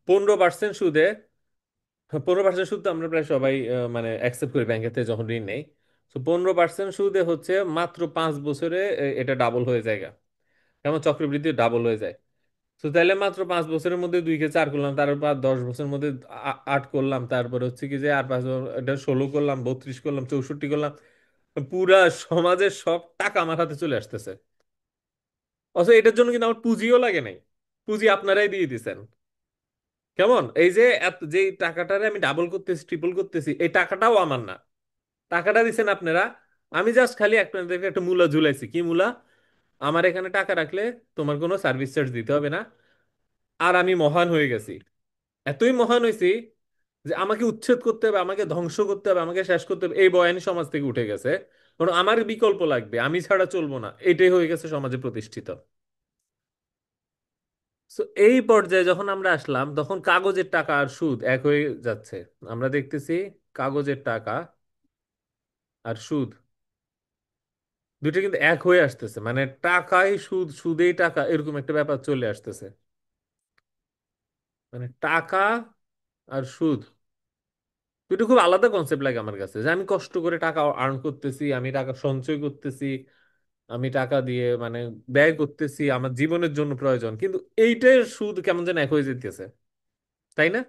15% সুদে। 15% সুদ তো আমরা প্রায় সবাই মানে অ্যাকসেপ্ট করি ব্যাংকের থেকে যখন ঋণ নেই। তো 15% সুদে হচ্ছে মাত্র 5 বছরে এটা ডাবল হয়ে যায়। কেমন চক্রবৃদ্ধি ডাবল হয়ে যায়। তো তাহলে মাত্র 5 বছরের মধ্যে 2 কে 4 করলাম, তারপর 10 বছরের মধ্যে 8 করলাম, তারপরে হচ্ছে কি যে আর 5 বছর এটা 16 করলাম, 32 করলাম, 64 করলাম। পুরা সমাজের সব টাকা আমার হাতে চলে আসতেছে। অথচ এটার জন্য কিন্তু আমার পুঁজিও লাগে নাই, পুঁজি আপনারাই দিয়ে দিছেন। কেমন এই যে যে টাকাটারে আমি ডাবল করতেছি, ট্রিপল করতেছি, এই টাকাটাও আমার না, টাকাটা দিছেন আপনারা। আমি জাস্ট খালি আপনাদেরকে একটা মূলা ঝুলাইছি। কি মূলা? আমার এখানে টাকা রাখলে তোমার কোনো সার্ভিস চার্জ দিতে হবে না। আর আমি মহান হয়ে গেছি, এতই মহান হয়েছি যে আমাকে উচ্ছেদ করতে হবে, আমাকে ধ্বংস করতে হবে, আমাকে শেষ করতে হবে, এই বয়ানি সমাজ থেকে উঠে গেছে। কারণ আমার বিকল্প লাগবে, আমি ছাড়া চলবো না, এটাই হয়ে গেছে সমাজে প্রতিষ্ঠিত। তো এই পর্যায়ে যখন আমরা আসলাম, তখন কাগজের টাকা আর সুদ এক হয়ে যাচ্ছে। আমরা দেখতেছি কাগজের টাকা আর সুদ দুইটা কিন্তু এক হয়ে আসতেছে, মানে টাকাই সুদ, সুদেই টাকা, এরকম একটা ব্যাপার চলে আসতেছে। মানে টাকা আর সুদ দুটো খুব আলাদা কনসেপ্ট লাগে আমার কাছে, যে আমি কষ্ট করে টাকা আর্ন করতেছি, আমি টাকা সঞ্চয় করতেছি, আমি টাকা দিয়ে মানে ব্যয় করতেছি আমার জীবনের জন্য প্রয়োজন, কিন্তু এইটার সুদ কেমন যেন এক হয়ে যেতেছে, তাই না?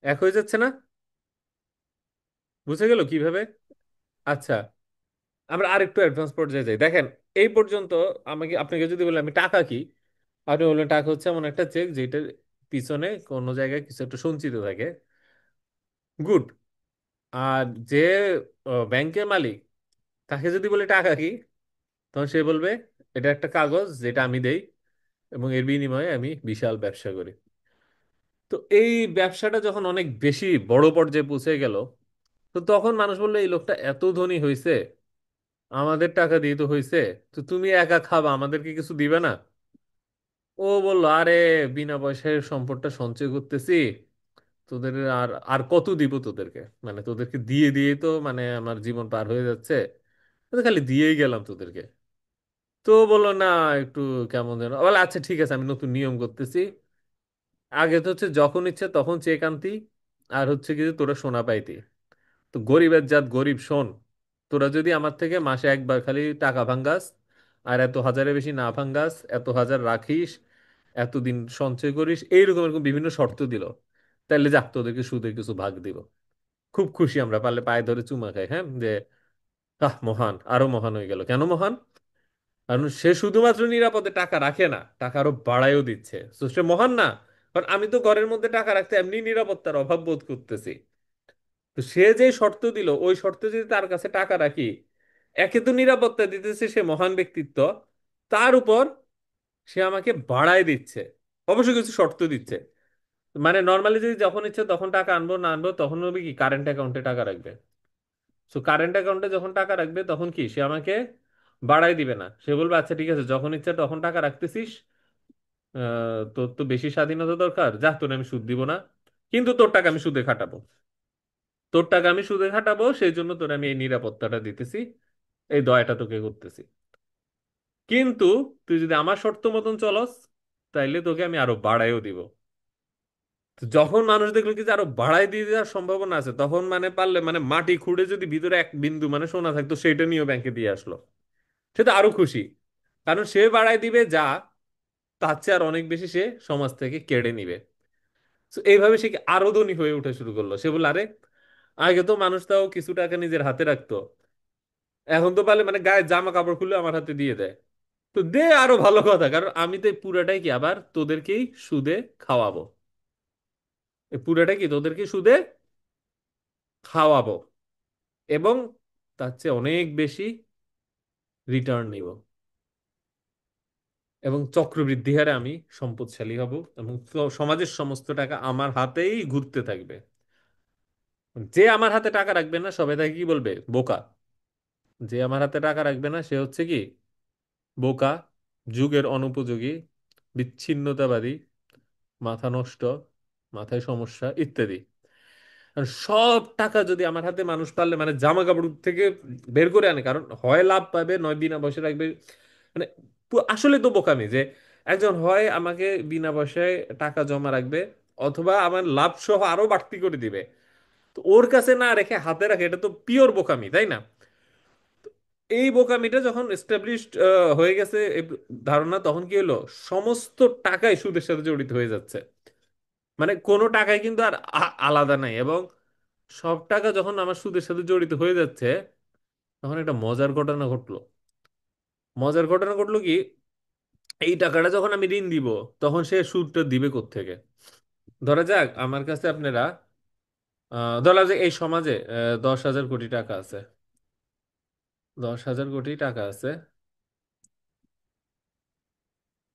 এক হয়ে যাচ্ছে না? বুঝে গেল কিভাবে? আচ্ছা, আমরা আরেকটু অ্যাডভান্স পর্যায়ে যাই। দেখেন, এই পর্যন্ত আমাকে আপনাকে যদি বলি আমি টাকা কি, আপনি বললেন টাকা হচ্ছে এমন একটা চেক যেটার পিছনে কোনো জায়গায় কিছু একটা সঞ্চিত থাকে। গুড। আর যে ব্যাংকের মালিক, তাকে যদি বলি টাকা কি, তখন সে বলবে এটা একটা কাগজ যেটা আমি দেই এবং এর বিনিময়ে আমি বিশাল ব্যবসা করি। তো এই ব্যবসাটা যখন অনেক বেশি বড় পর্যায়ে পৌঁছে গেল, তো তখন মানুষ বললো এই লোকটা এত ধনী হয়েছে, আমাদের টাকা দিয়ে তো হয়েছে, তো তুমি একা খাবা, আমাদেরকে কিছু দিবে না? ও বললো, আরে বিনা পয়সায় সম্পদটা সঞ্চয় করতেছি, তোদের আর আর কত দিব তোদেরকে, মানে তোদেরকে দিয়ে দিয়ে তো মানে আমার জীবন পার হয়ে যাচ্ছে, তো খালি দিয়েই গেলাম তোদেরকে। তো বললো না, একটু কেমন যেন বলে, আচ্ছা ঠিক আছে আমি নতুন নিয়ম করতেছি। আগে তো হচ্ছে যখন ইচ্ছে তখন চেক আনতি, আর হচ্ছে কি যে তোরা সোনা পাইতি। তো গরিবের জাত গরিব শোন, তোরা যদি আমার থেকে মাসে একবার খালি টাকা ভাঙ্গাস, আর এত হাজারের বেশি না ভাঙ্গাস, এত হাজার রাখিস, এতদিন সঞ্চয় করিস, এইরকম এরকম বিভিন্ন শর্ত দিল। তাইলে যাক তোদেরকে সুদের কিছু ভাগ দিব। খুব খুশি আমরা, পারলে পায়ে ধরে চুমা খাই, হ্যাঁ, যে আহ মহান, আরো মহান হয়ে গেল। কেন মহান? কারণ সে শুধুমাত্র নিরাপদে টাকা রাখে না, টাকা আরো বাড়ায়ও দিচ্ছে। তো সে মহান না? কারণ আমি তো ঘরের মধ্যে টাকা রাখতে এমনি নিরাপত্তার অভাব বোধ করতেছি। তো সে যে শর্ত দিল, ওই শর্তে যদি তার কাছে টাকা রাখি, একে তো নিরাপত্তা দিতেছে সে মহান ব্যক্তিত্ব, তার উপর সে আমাকে বাড়ায় দিচ্ছে, অবশ্য কিছু শর্ত দিচ্ছে। মানে নর্মালি যদি যখন ইচ্ছে তখন টাকা আনবো, না আনবো, তখন হবে কি কারেন্ট অ্যাকাউন্টে টাকা রাখবে। সো কারেন্ট অ্যাকাউন্টে যখন টাকা রাখবে তখন কি সে আমাকে বাড়াই দিবে না, সে বলবে আচ্ছা ঠিক আছে, যখন ইচ্ছা তখন টাকা রাখতেছিস, তোর তো বেশি স্বাধীনতা দরকার, যা তোর আমি সুদ দিব না, কিন্তু তোর টাকা আমি সুদে খাটাবো, তোর টাকা আমি সুদে খাটাবো, সেই জন্য তোর আমি এই নিরাপত্তাটা দিতেছি, এই দয়াটা তোকে করতেছি। কিন্তু তুই যদি আমার শর্ত মতন চলস, তাইলে তোকে আমি আরো বাড়াইও দিব। তো যখন মানুষ দেখলো কি যে আরো বাড়াই দিয়ে দেওয়ার সম্ভাবনা আছে, তখন মানে পারলে মানে মাটি খুঁড়ে যদি ভিতরে এক বিন্দু মানে সোনা থাকতো, সেটা নিয়েও ব্যাংকে দিয়ে আসলো। সে তো আরো খুশি, কারণ সে বাড়াই দিবে যা, তার চেয়ে আর অনেক বেশি সে সমাজ থেকে কেড়ে নিবে। তো এইভাবে সে কি আরো ধনী হয়ে উঠে শুরু করলো। সে বলল আরে, আগে তো মানুষ তাও কিছু টাকা নিজের হাতে রাখতো, এখন তো পারলে মানে গায়ে জামা কাপড় খুলে আমার হাতে দিয়ে দেয়। তো দে, আরো ভালো কথা, কারণ আমি তো এই পুরাটাই কি আবার তোদেরকেই সুদে খাওয়াবো, এই পুরাটাই কি তোদেরকে সুদে খাওয়াবো, এবং তার চেয়ে অনেক বেশি রিটার্ন নিব, এবং চক্রবৃদ্ধি হারে আমি সম্পদশালী হব, এবং সমাজের সমস্ত টাকা আমার হাতেই ঘুরতে থাকবে। যে আমার হাতে টাকা রাখবে না, সবাই তাকে কি বলবে? বোকা। যে আমার হাতে টাকা রাখবে না সে হচ্ছে কি? বোকা, যুগের অনুপযোগী, বিচ্ছিন্নতাবাদী, মাথা নষ্ট, মাথায় সমস্যা ইত্যাদি। আর সব টাকা যদি আমার হাতে মানুষ পারলে মানে জামা কাপড় থেকে বের করে আনে, কারণ হয় লাভ পাবে, নয় বিনা পয়সা রাখবে। মানে আসলে তো বোকামি যে একজন হয় আমাকে বিনা পয়সায় টাকা জমা রাখবে, অথবা আমার লাভ সহ আরো বাড়তি করে দিবে। তো ওর কাছে না রেখে হাতে রাখে, এটা তো পিওর বোকামি, তাই না? এই বোকামিটা যখন এস্টাবলিশড হয়ে গেছে এই ধারণা, তখন কি হলো? সমস্ত টাকাই সুদের সাথে জড়িত হয়ে যাচ্ছে। মানে কোনো টাকাই কিন্তু আর আলাদা নাই, এবং সব টাকা যখন আমার সুদের সাথে জড়িত হয়ে যাচ্ছে, তখন একটা মজার ঘটনা ঘটলো। মজার ঘটনা ঘটলো কি, এই টাকাটা যখন আমি ঋণ দিব, তখন সে সুদটা দিবে কোত্থেকে? ধরা যাক আমার কাছে আপনারা, ধরা যাক এই সমাজে 10,000 কোটি টাকা আছে, 10,000 কোটি টাকা আছে,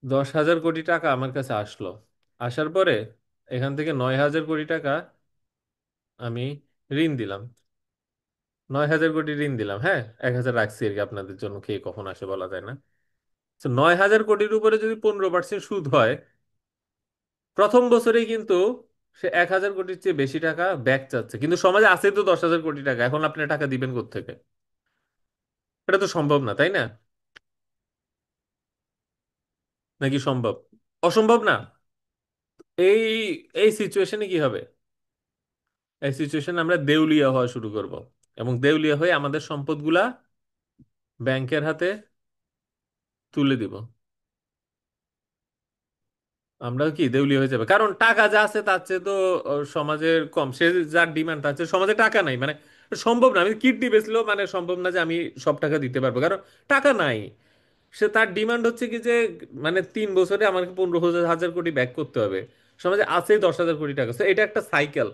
10,000 কোটি টাকা আমার কাছে আসলো। আসার পরে এখান থেকে 9,000 কোটি টাকা আমি ঋণ দিলাম, 9,000 কোটি ঋণ দিলাম, হ্যাঁ, 1,000 রাখছি আর কি, আপনাদের জন্য কে কখন আসে বলা যায় না। তো 9,000 কোটির উপরে যদি 15% সুদ হয়, প্রথম বছরেই কিন্তু সে 1,000 কোটির চেয়ে বেশি টাকা ব্যাক চাচ্ছে। কিন্তু সমাজে আছে তো 10,000 কোটি টাকা, এখন আপনি টাকা দিবেন কোত্থেকে? এটা তো সম্ভব না, তাই না? নাকি সম্ভব? অসম্ভব না। এই এই সিচুয়েশনে কি হবে? এই সিচুয়েশনে আমরা দেউলিয়া হওয়া শুরু করব, এবং দেউলিয়া হয়ে আমাদের সম্পদগুলা ব্যাংকের হাতে তুলে দিব। আমরা কি দেউলিয়া হয়ে যাবে, কারণ টাকা যা আছে তার চেয়ে তো সমাজের কম, সে যার ডিমান্ড তার চেয়ে সমাজে টাকা নাই। মানে সম্ভব না, আমি কিডনি বেচলেও মানে সম্ভব না যে আমি সব টাকা দিতে পারবো, কারণ টাকা নাই। সে তার ডিমান্ড হচ্ছে কি যে মানে 3 বছরে আমাকে 15,000 কোটি ব্যাক করতে হবে। সমাজে আছেই 10,000 কোটি টাকা। তো এটা একটা সাইকেল,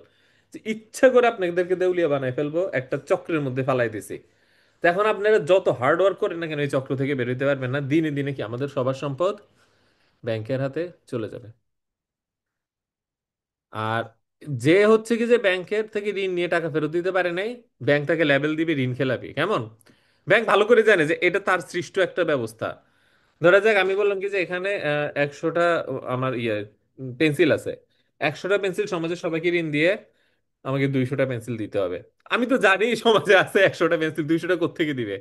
ইচ্ছা করে আপনাদেরকে দেউলিয়া বানায় ফেলবো, একটা চক্রের মধ্যে ফালাই দিছি। তো এখন আপনারা যত হার্ড ওয়ার্ক করেন না কেন, এই চক্র থেকে বেরোতে পারবেন না। দিনে দিনে কি আমাদের সবার সম্পদ ব্যাংকের হাতে চলে যাবে। আর যে হচ্ছে কি যে ব্যাংকের থেকে ঋণ নিয়ে টাকা ফেরত দিতে পারে নাই, ব্যাংক তাকে লেবেল দিবে ঋণ খেলাপি। কেমন? ব্যাংক ভালো করে জানে যে এটা তার সৃষ্ট একটা ব্যবস্থা। ধরা যাক আমি বললাম কি যে এখানে 100টা আমার পেন্সিল আছে, 100টা পেন্সিল সমাজের সবাইকে ঋণ দিয়ে আমাকে 200টা পেন্সিল দিতে হবে। আমি তো জানি সমাজে আছে 100টা পেন্সিল, 200টা কোত্থেকে দিবে?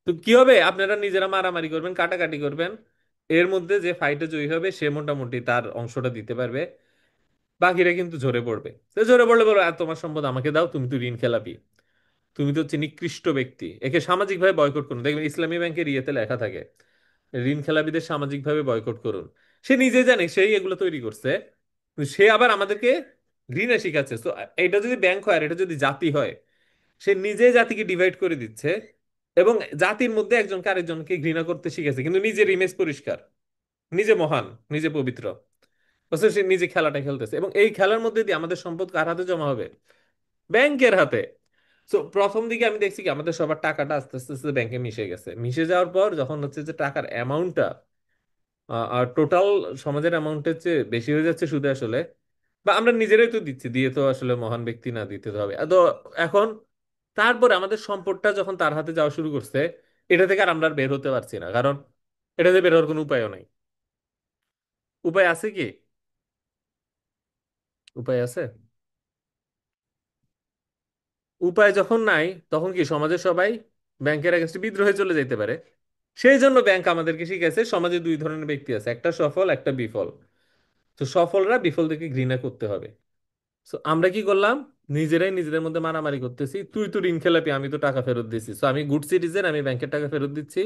তো কি হবে? আপনারা নিজেরা মারামারি করবেন, কাটাকাটি করবেন, এর মধ্যে যে ফাইটে জয়ী হবে সে মোটামুটি তার অংশটা দিতে পারবে, বাকিরা কিন্তু ঝরে পড়বে। তো ঝরে পড়লে বলো, আর তোমার সম্পদ আমাকে দাও, তুমি তো ঋণ খেলাপি, তুমি তো হচ্ছে নিকৃষ্ট ব্যক্তি, একে সামাজিকভাবে বয়কট করুন। দেখবেন ইসলামী ব্যাংকের ইয়েতে লেখা থাকে ঋণ খেলাপিদের সামাজিকভাবে বয়কট করুন। সে নিজে জানে সেই এগুলো তৈরি করছে, কিন্তু সে আবার আমাদেরকে ঘৃণা শিখাচ্ছে। তো এটা যদি ব্যাংক হয় আর এটা যদি জাতি হয়, সে নিজে জাতিকে ডিভাইড করে দিচ্ছে এবং জাতির মধ্যে একজনকে আরেকজনকে ঘৃণা করতে শিখেছে, কিন্তু নিজের ইমেজ পরিষ্কার, নিজে মহান, নিজে পবিত্র, অথচ সে নিজে খেলাটা খেলতেছে। এবং এই খেলার মধ্যে দিয়ে আমাদের সম্পদ কার হাতে জমা হবে? ব্যাংকের হাতে। তো প্রথম দিকে আমি দেখছি কি আমাদের সবার টাকাটা আস্তে আস্তে আস্তে ব্যাংকে মিশে গেছে। মিশে যাওয়ার পর যখন হচ্ছে যে টাকার অ্যামাউন্টটা আর টোটাল সমাজের অ্যামাউন্টের চেয়ে বেশি হয়ে যাচ্ছে সুদে আসলে, বা আমরা নিজেরাই তো দিচ্ছি, দিয়ে তো আসলে মহান ব্যক্তি না, দিতে তো হবে তো। এখন তারপরে আমাদের সম্পদটা যখন তার হাতে যাওয়া শুরু করছে, এটা থেকে আর আমরা আর বের হতে পারছি না, কারণ এটা থেকে বের হওয়ার কোনো উপায়ও নাই। উপায় আছে কি? উপায় আছে? উপায় যখন নাই, তখন কি সমাজের সবাই ব্যাংকের এগেনস্টে বিদ্রোহে চলে যেতে পারে। সেই জন্য ব্যাংক আমাদেরকে শিখেছে সমাজে দুই ধরনের ব্যক্তি আছে, একটা সফল, একটা বিফল। তো সফলরা বিফলদেরকে ঘৃণা করতে হবে। তো আমরা কি করলাম? নিজেরাই নিজেদের মধ্যে মারামারি করতেছি, তুই তো ঋণ খেলাপি, আমি তো টাকা ফেরত দিচ্ছি, তো আমি গুড সিটিজেন, আমি ব্যাংকের টাকা ফেরত দিচ্ছি,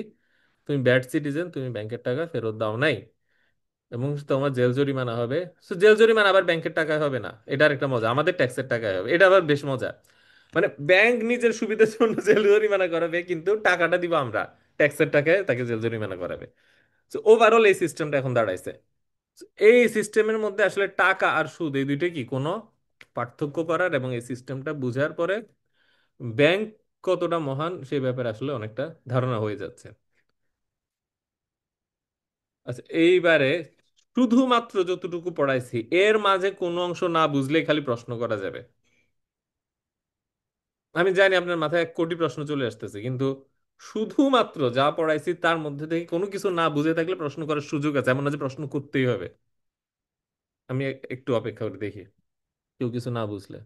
তুমি ব্যাড সিটিজেন, তুমি ব্যাংকের টাকা ফেরত দাও নাই, এবং তোমার জেল জরিমানা হবে। তো জেল জরিমানা আবার ব্যাংকের টাকায় হবে না, এটার একটা মজা, আমাদের ট্যাক্সের টাকায় হবে, এটা আবার বেশ মজা। মানে ব্যাংক নিজের সুবিধার জন্য জেল জরিমানা করাবে, কিন্তু টাকাটা দিব আমরা, ট্যাক্সের টাকায় তাকে জেল জরিমানা করাবে। তো ওভারঅল এই সিস্টেমটা এখন দাঁড়াইছে। এই সিস্টেমের মধ্যে আসলে টাকা আর সুদ এই দুইটা কি কোনো পার্থক্য করার এবং এই সিস্টেমটা বুঝার পরে ব্যাংক কতটা মহান সেই ব্যাপারে আসলে অনেকটা ধারণা হয়ে যাচ্ছে। আচ্ছা, এইবারে শুধুমাত্র যতটুকু পড়াইছি এর মাঝে কোনো অংশ না বুঝলে খালি প্রশ্ন করা যাবে। আমি জানি আপনার মাথায় 1 কোটি প্রশ্ন চলে আসতেছে, কিন্তু শুধুমাত্র যা পড়াইছি তার মধ্যে থেকে কোনো কিছু না বুঝে থাকলে প্রশ্ন করার সুযোগ আছে, এমন না যে প্রশ্ন করতেই হবে। আমি একটু অপেক্ষা করে দেখি কেউ কিছু না বুঝলে।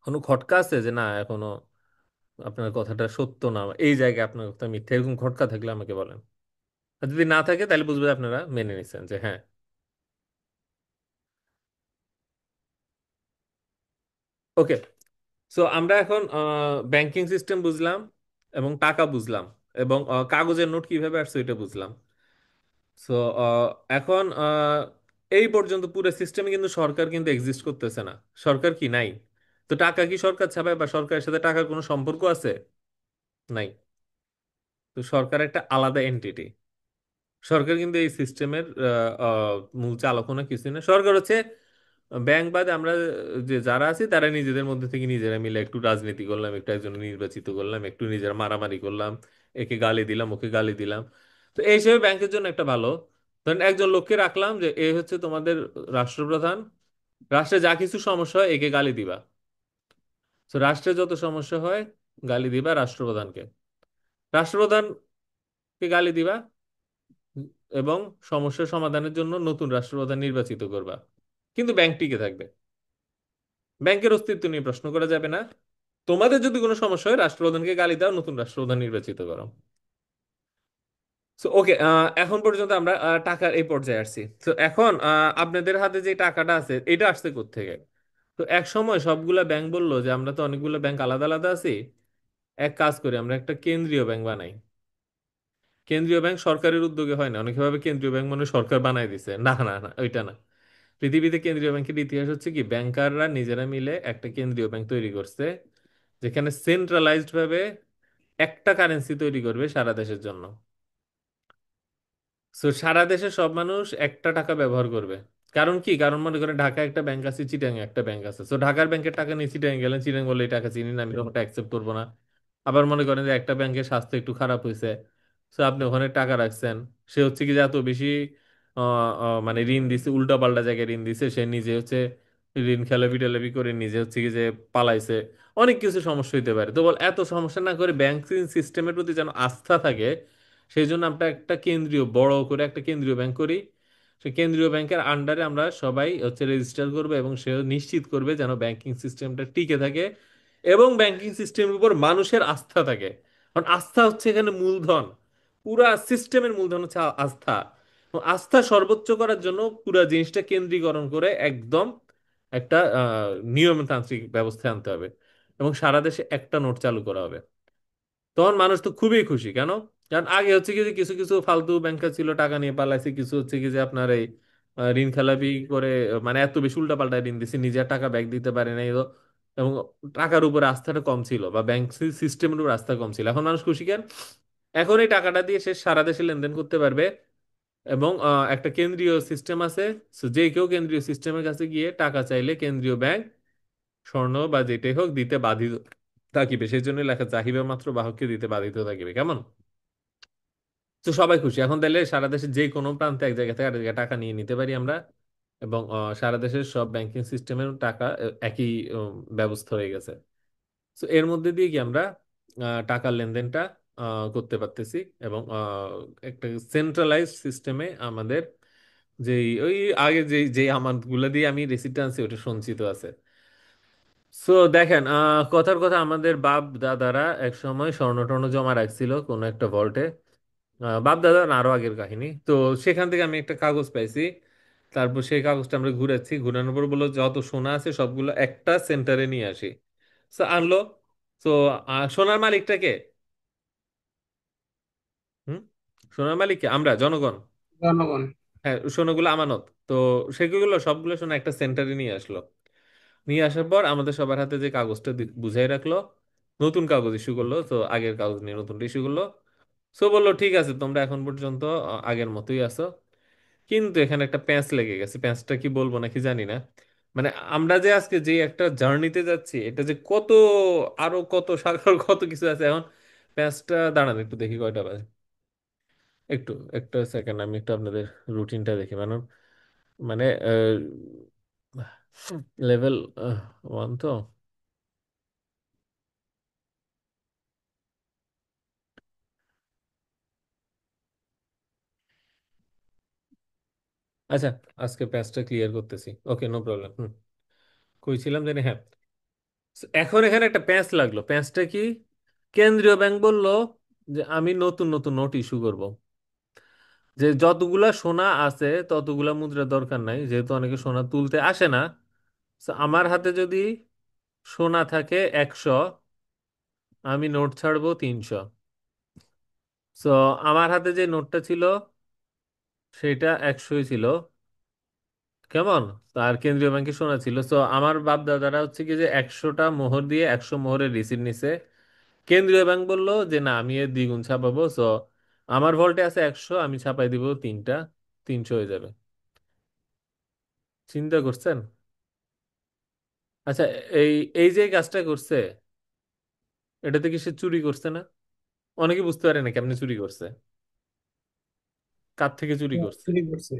কোনো খটকা আছে যে না এখনো আপনার কথাটা সত্য না, এই জায়গায় আপনার কথা মিথ্যা, এরকম খটকা থাকলে আমাকে বলেন। আর যদি না থাকে তাহলে বুঝবে আপনারা মেনে নিছেন যে হ্যাঁ। ওকে। সো আমরা এখন ব্যাংকিং সিস্টেম বুঝলাম, এবং টাকা বুঝলাম, এবং কাগজের নোট কিভাবে আসছে এটা বুঝলাম। সো এখন এই পর্যন্ত পুরো সিস্টেমে কিন্তু সরকার কিন্তু এক্সিস্ট করতেছে না। সরকার কি নাই? তো টাকা কি সরকার ছাপায় বা সরকারের সাথে টাকার কোনো সম্পর্ক আছে? নাই। তো সরকার একটা আলাদা এন্টিটি। সরকার কিন্তু এই সিস্টেমের মূল চালকও না, কিছু না। সরকার হচ্ছে ব্যাংক বাদে আমরা যে যারা আছি তারা নিজেদের মধ্যে থেকে নিজেরা মিলে একটু রাজনীতি করলাম, একটু একজন নির্বাচিত করলাম, একটু নিজেরা মারামারি করলাম, একে গালি দিলাম, ওকে গালি দিলাম। তো এই হিসেবে ব্যাংকের জন্য একটা ভালো, ধরেন একজন লোককে রাখলাম যে এ হচ্ছে তোমাদের রাষ্ট্রপ্রধান, রাষ্ট্রে যা কিছু সমস্যা হয় একে গালি দিবা। তো রাষ্ট্রে যত সমস্যা হয় গালি দিবা রাষ্ট্রপ্রধানকে, রাষ্ট্রপ্রধানকে গালি দিবা, এবং সমস্যা সমাধানের জন্য নতুন রাষ্ট্রপ্রধান নির্বাচিত করবা। কিন্তু ব্যাংক টিকে থাকবে, ব্যাংকের অস্তিত্ব নিয়ে প্রশ্ন করা যাবে না। তোমাদের যদি কোনো সমস্যা হয় রাষ্ট্রপ্রধানকে গালি দাও, নতুন রাষ্ট্রপ্রধান নির্বাচিত করো। ওকে, এখন পর্যন্ত আমরা টাকার এই পর্যায়ে আসছি। তো এখন আপনাদের হাতে যে টাকাটা আছে এটা আসছে কোত্থেকে? তো এক সময় সবগুলা ব্যাংক বললো যে আমরা তো অনেকগুলো ব্যাংক আলাদা আলাদা আছি, এক কাজ করি আমরা একটা কেন্দ্রীয় ব্যাংক বানাই। কেন্দ্রীয় ব্যাংক সরকারের উদ্যোগে হয় না, অনেকে ভাবে কেন্দ্রীয় ব্যাংক মানে সরকার বানাই দিছে, না না না, ওইটা না। পৃথিবীতে কেন্দ্রীয় ব্যাংকের ইতিহাস হচ্ছে কি ব্যাংকাররা নিজেরা মিলে একটা কেন্দ্রীয় ব্যাংক তৈরি করছে, যেখানে সেন্ট্রালাইজড ভাবে একটা কারেন্সি তৈরি করবে সারা দেশের জন্য। সো সারা দেশে সব মানুষ একটা টাকা ব্যবহার করবে। কারণ কি? কারণ মনে করেন ঢাকায় একটা ব্যাংক আছে, চিটাং একটা ব্যাংক আছে, সো ঢাকার ব্যাংকের টাকা নিয়ে চিটাং গেলেন, চিটাং বললে এই টাকা চিনি না, আমি ওটা অ্যাকসেপ্ট করবো না। আবার মনে করেন যে একটা ব্যাংকের স্বাস্থ্য একটু খারাপ হয়েছে, সো আপনি ওখানে টাকা রাখছেন, সে হচ্ছে কি যে এত বেশি মানে ঋণ দিছে, উল্টা পাল্টা জায়গায় ঋণ দিছে, সে নিজে হচ্ছে ঋণ খেলাপি টেলাপি করে নিজে হচ্ছে কি যে পালাইছে, অনেক কিছু সমস্যা হইতে পারে। তো বল এত সমস্যা না করে ব্যাংকিং সিস্টেমের প্রতি যেন আস্থা থাকে, সেই জন্য আমরা একটা কেন্দ্রীয় বড় করে একটা কেন্দ্রীয় ব্যাংক করি। সেই কেন্দ্রীয় ব্যাংকের আন্ডারে আমরা সবাই হচ্ছে রেজিস্টার করবে, এবং সে নিশ্চিত করবে যেন ব্যাংকিং সিস্টেমটা টিকে থাকে এবং ব্যাংকিং সিস্টেমের উপর মানুষের আস্থা থাকে। কারণ আস্থা হচ্ছে এখানে মূলধন, পুরা সিস্টেমের মূলধন হচ্ছে আস্থা। এবং আস্থা সর্বোচ্চ করার জন্য পুরা জিনিসটা কেন্দ্রীকরণ করে একদম একটা নিয়মতান্ত্রিক ব্যবস্থায় আনতে হবে, এবং সারা দেশে একটা নোট চালু করা হবে। তখন মানুষ তো খুবই খুশি। কেন? কারণ আগে হচ্ছে কি যে কিছু কিছু ফালতু ব্যাংকার ছিল, টাকা নিয়ে পালাইছে, কিছু হচ্ছে কি যে আপনার এই ঋণ খেলাপি করে, মানে এত বেশি উল্টাপাল্টা ঋণ দিছে, নিজের টাকা ব্যাক দিতে পারে নাই এবং টাকার উপরে আস্থাটা কম ছিল বা ব্যাংক সিস্টেমের উপর আস্থা কম ছিল। এখন মানুষ খুশি কেন? এখন এই টাকাটা দিয়ে সে সারা দেশে লেনদেন করতে পারবে এবং একটা কেন্দ্রীয় সিস্টেম আছে। So, যে কেউ কেন্দ্রীয় সিস্টেমের কাছে গিয়ে টাকা চাইলে কেন্দ্রীয় ব্যাংক স্বর্ণ বা যেটাই হোক দিতে বাধিত থাকিবে। সেই জন্য লেখা চাহিদা মাত্র বাহককে দিতে বাধিত থাকিবে। কেমন? তো সবাই খুশি এখন, তাহলে সারা দেশের যে কোনো প্রান্তে এক জায়গা থেকে আরেক জায়গায় টাকা নিয়ে নিতে পারি আমরা। এবং সারা দেশের সব ব্যাংকিং সিস্টেমের টাকা একই ব্যবস্থা হয়ে গেছে। তো এর মধ্যে দিয়ে কি আমরা টাকার লেনদেনটা করতে পারতেছি এবং একটা সেন্ট্রালাইজ সিস্টেমে আমাদের যেই ওই আগে যেই যেই আমানতগুলো দিয়ে আমি রিসিপ্ট আনছি ওটা সঞ্চিত আছে। সো দেখেন, কথার কথা, আমাদের বাপ দাদারা এক সময় স্বর্ণ টর্ণ জমা রাখছিল কোনো একটা ভল্টে। বাপ দাদা না, আরো আগের কাহিনী তো। সেখান থেকে আমি একটা কাগজ পাইছি। তারপর সেই কাগজটা আমরা ঘুরাচ্ছি, ঘুরানোর পর বললো যত সোনা আছে সবগুলো একটা সেন্টারে নিয়ে আসি। তো আনলো। তো সোনার মালিকটা কে? হুম? সোনার মালিককে আমরা জনগণ। জনগণ। হ্যাঁ, সোনাগুলো আমানত। তো সেগুলো সবগুলো সোনা একটা সেন্টারে নিয়ে আসলো। নিয়ে আসার পর আমাদের সবার হাতে যে কাগজটা বুঝাই রাখলো, নতুন কাগজ ইস্যু করলো। তো আগের কাগজ নিয়ে নতুন ইস্যু করলো। সো বললো ঠিক আছে, তোমরা এখন পর্যন্ত আগের মতোই আছো। কিন্তু এখানে একটা প্যাঁচ লেগে গেছে। প্যাঁচটা কি বলবো নাকি জানি না। মানে আমরা যে আজকে যে একটা জার্নিতে যাচ্ছি, এটা যে কত, আরো কত সাগর কত কিছু আছে এখন। প্যাঁচটা দাঁড়ান একটু দেখি কয়টা বাজে। একটু একটা সেকেন্ড, আমি একটু আপনাদের রুটিনটা দেখি। মানে মানে লেভেল 1 তো। আচ্ছা, আজকে প্যাচটা ক্লিয়ার করতেছি। ওকে, নো প্রবলেম। কইছিলাম জানি, হ্যাঁ। এখন এখানে একটা প্যাচ লাগলো। প্যাচটা কি? কেন্দ্রীয় ব্যাংক বলল যে আমি নতুন নতুন নোট ইস্যু করব, যে যতগুলা সোনা আছে ততগুলা মুদ্রা দরকার নাই, যেহেতু অনেকে সোনা তুলতে আসে না। So, আমার হাতে যদি সোনা থাকে 100, আমি নোট ছাড়বো 300। সো আমার হাতে যে নোটটা ছিল সেটা 100ই ছিল। কেমন? তার কেন্দ্রীয় ব্যাংকে সোনা ছিল। সো আমার বাপ দাদারা হচ্ছে কি যে 100টা মোহর দিয়ে 100 মোহরের রিসিপ্ট নিছে। কেন্দ্রীয় ব্যাংক বলল যে না, আমি এর দ্বিগুণ ছাপাবো। সো আমার ভল্টে আছে 100, আমি ছাপাই দিব তিনটা, 300 হয়ে যাবে। চিন্তা করছেন? আচ্ছা, এই এই যে কাজটা করছে, এটাতে কি সে চুরি করছে না? অনেকে বুঝতে পারে না কেমনে চুরি করছে, কার থেকে চুরি করছে, চুরি করছে।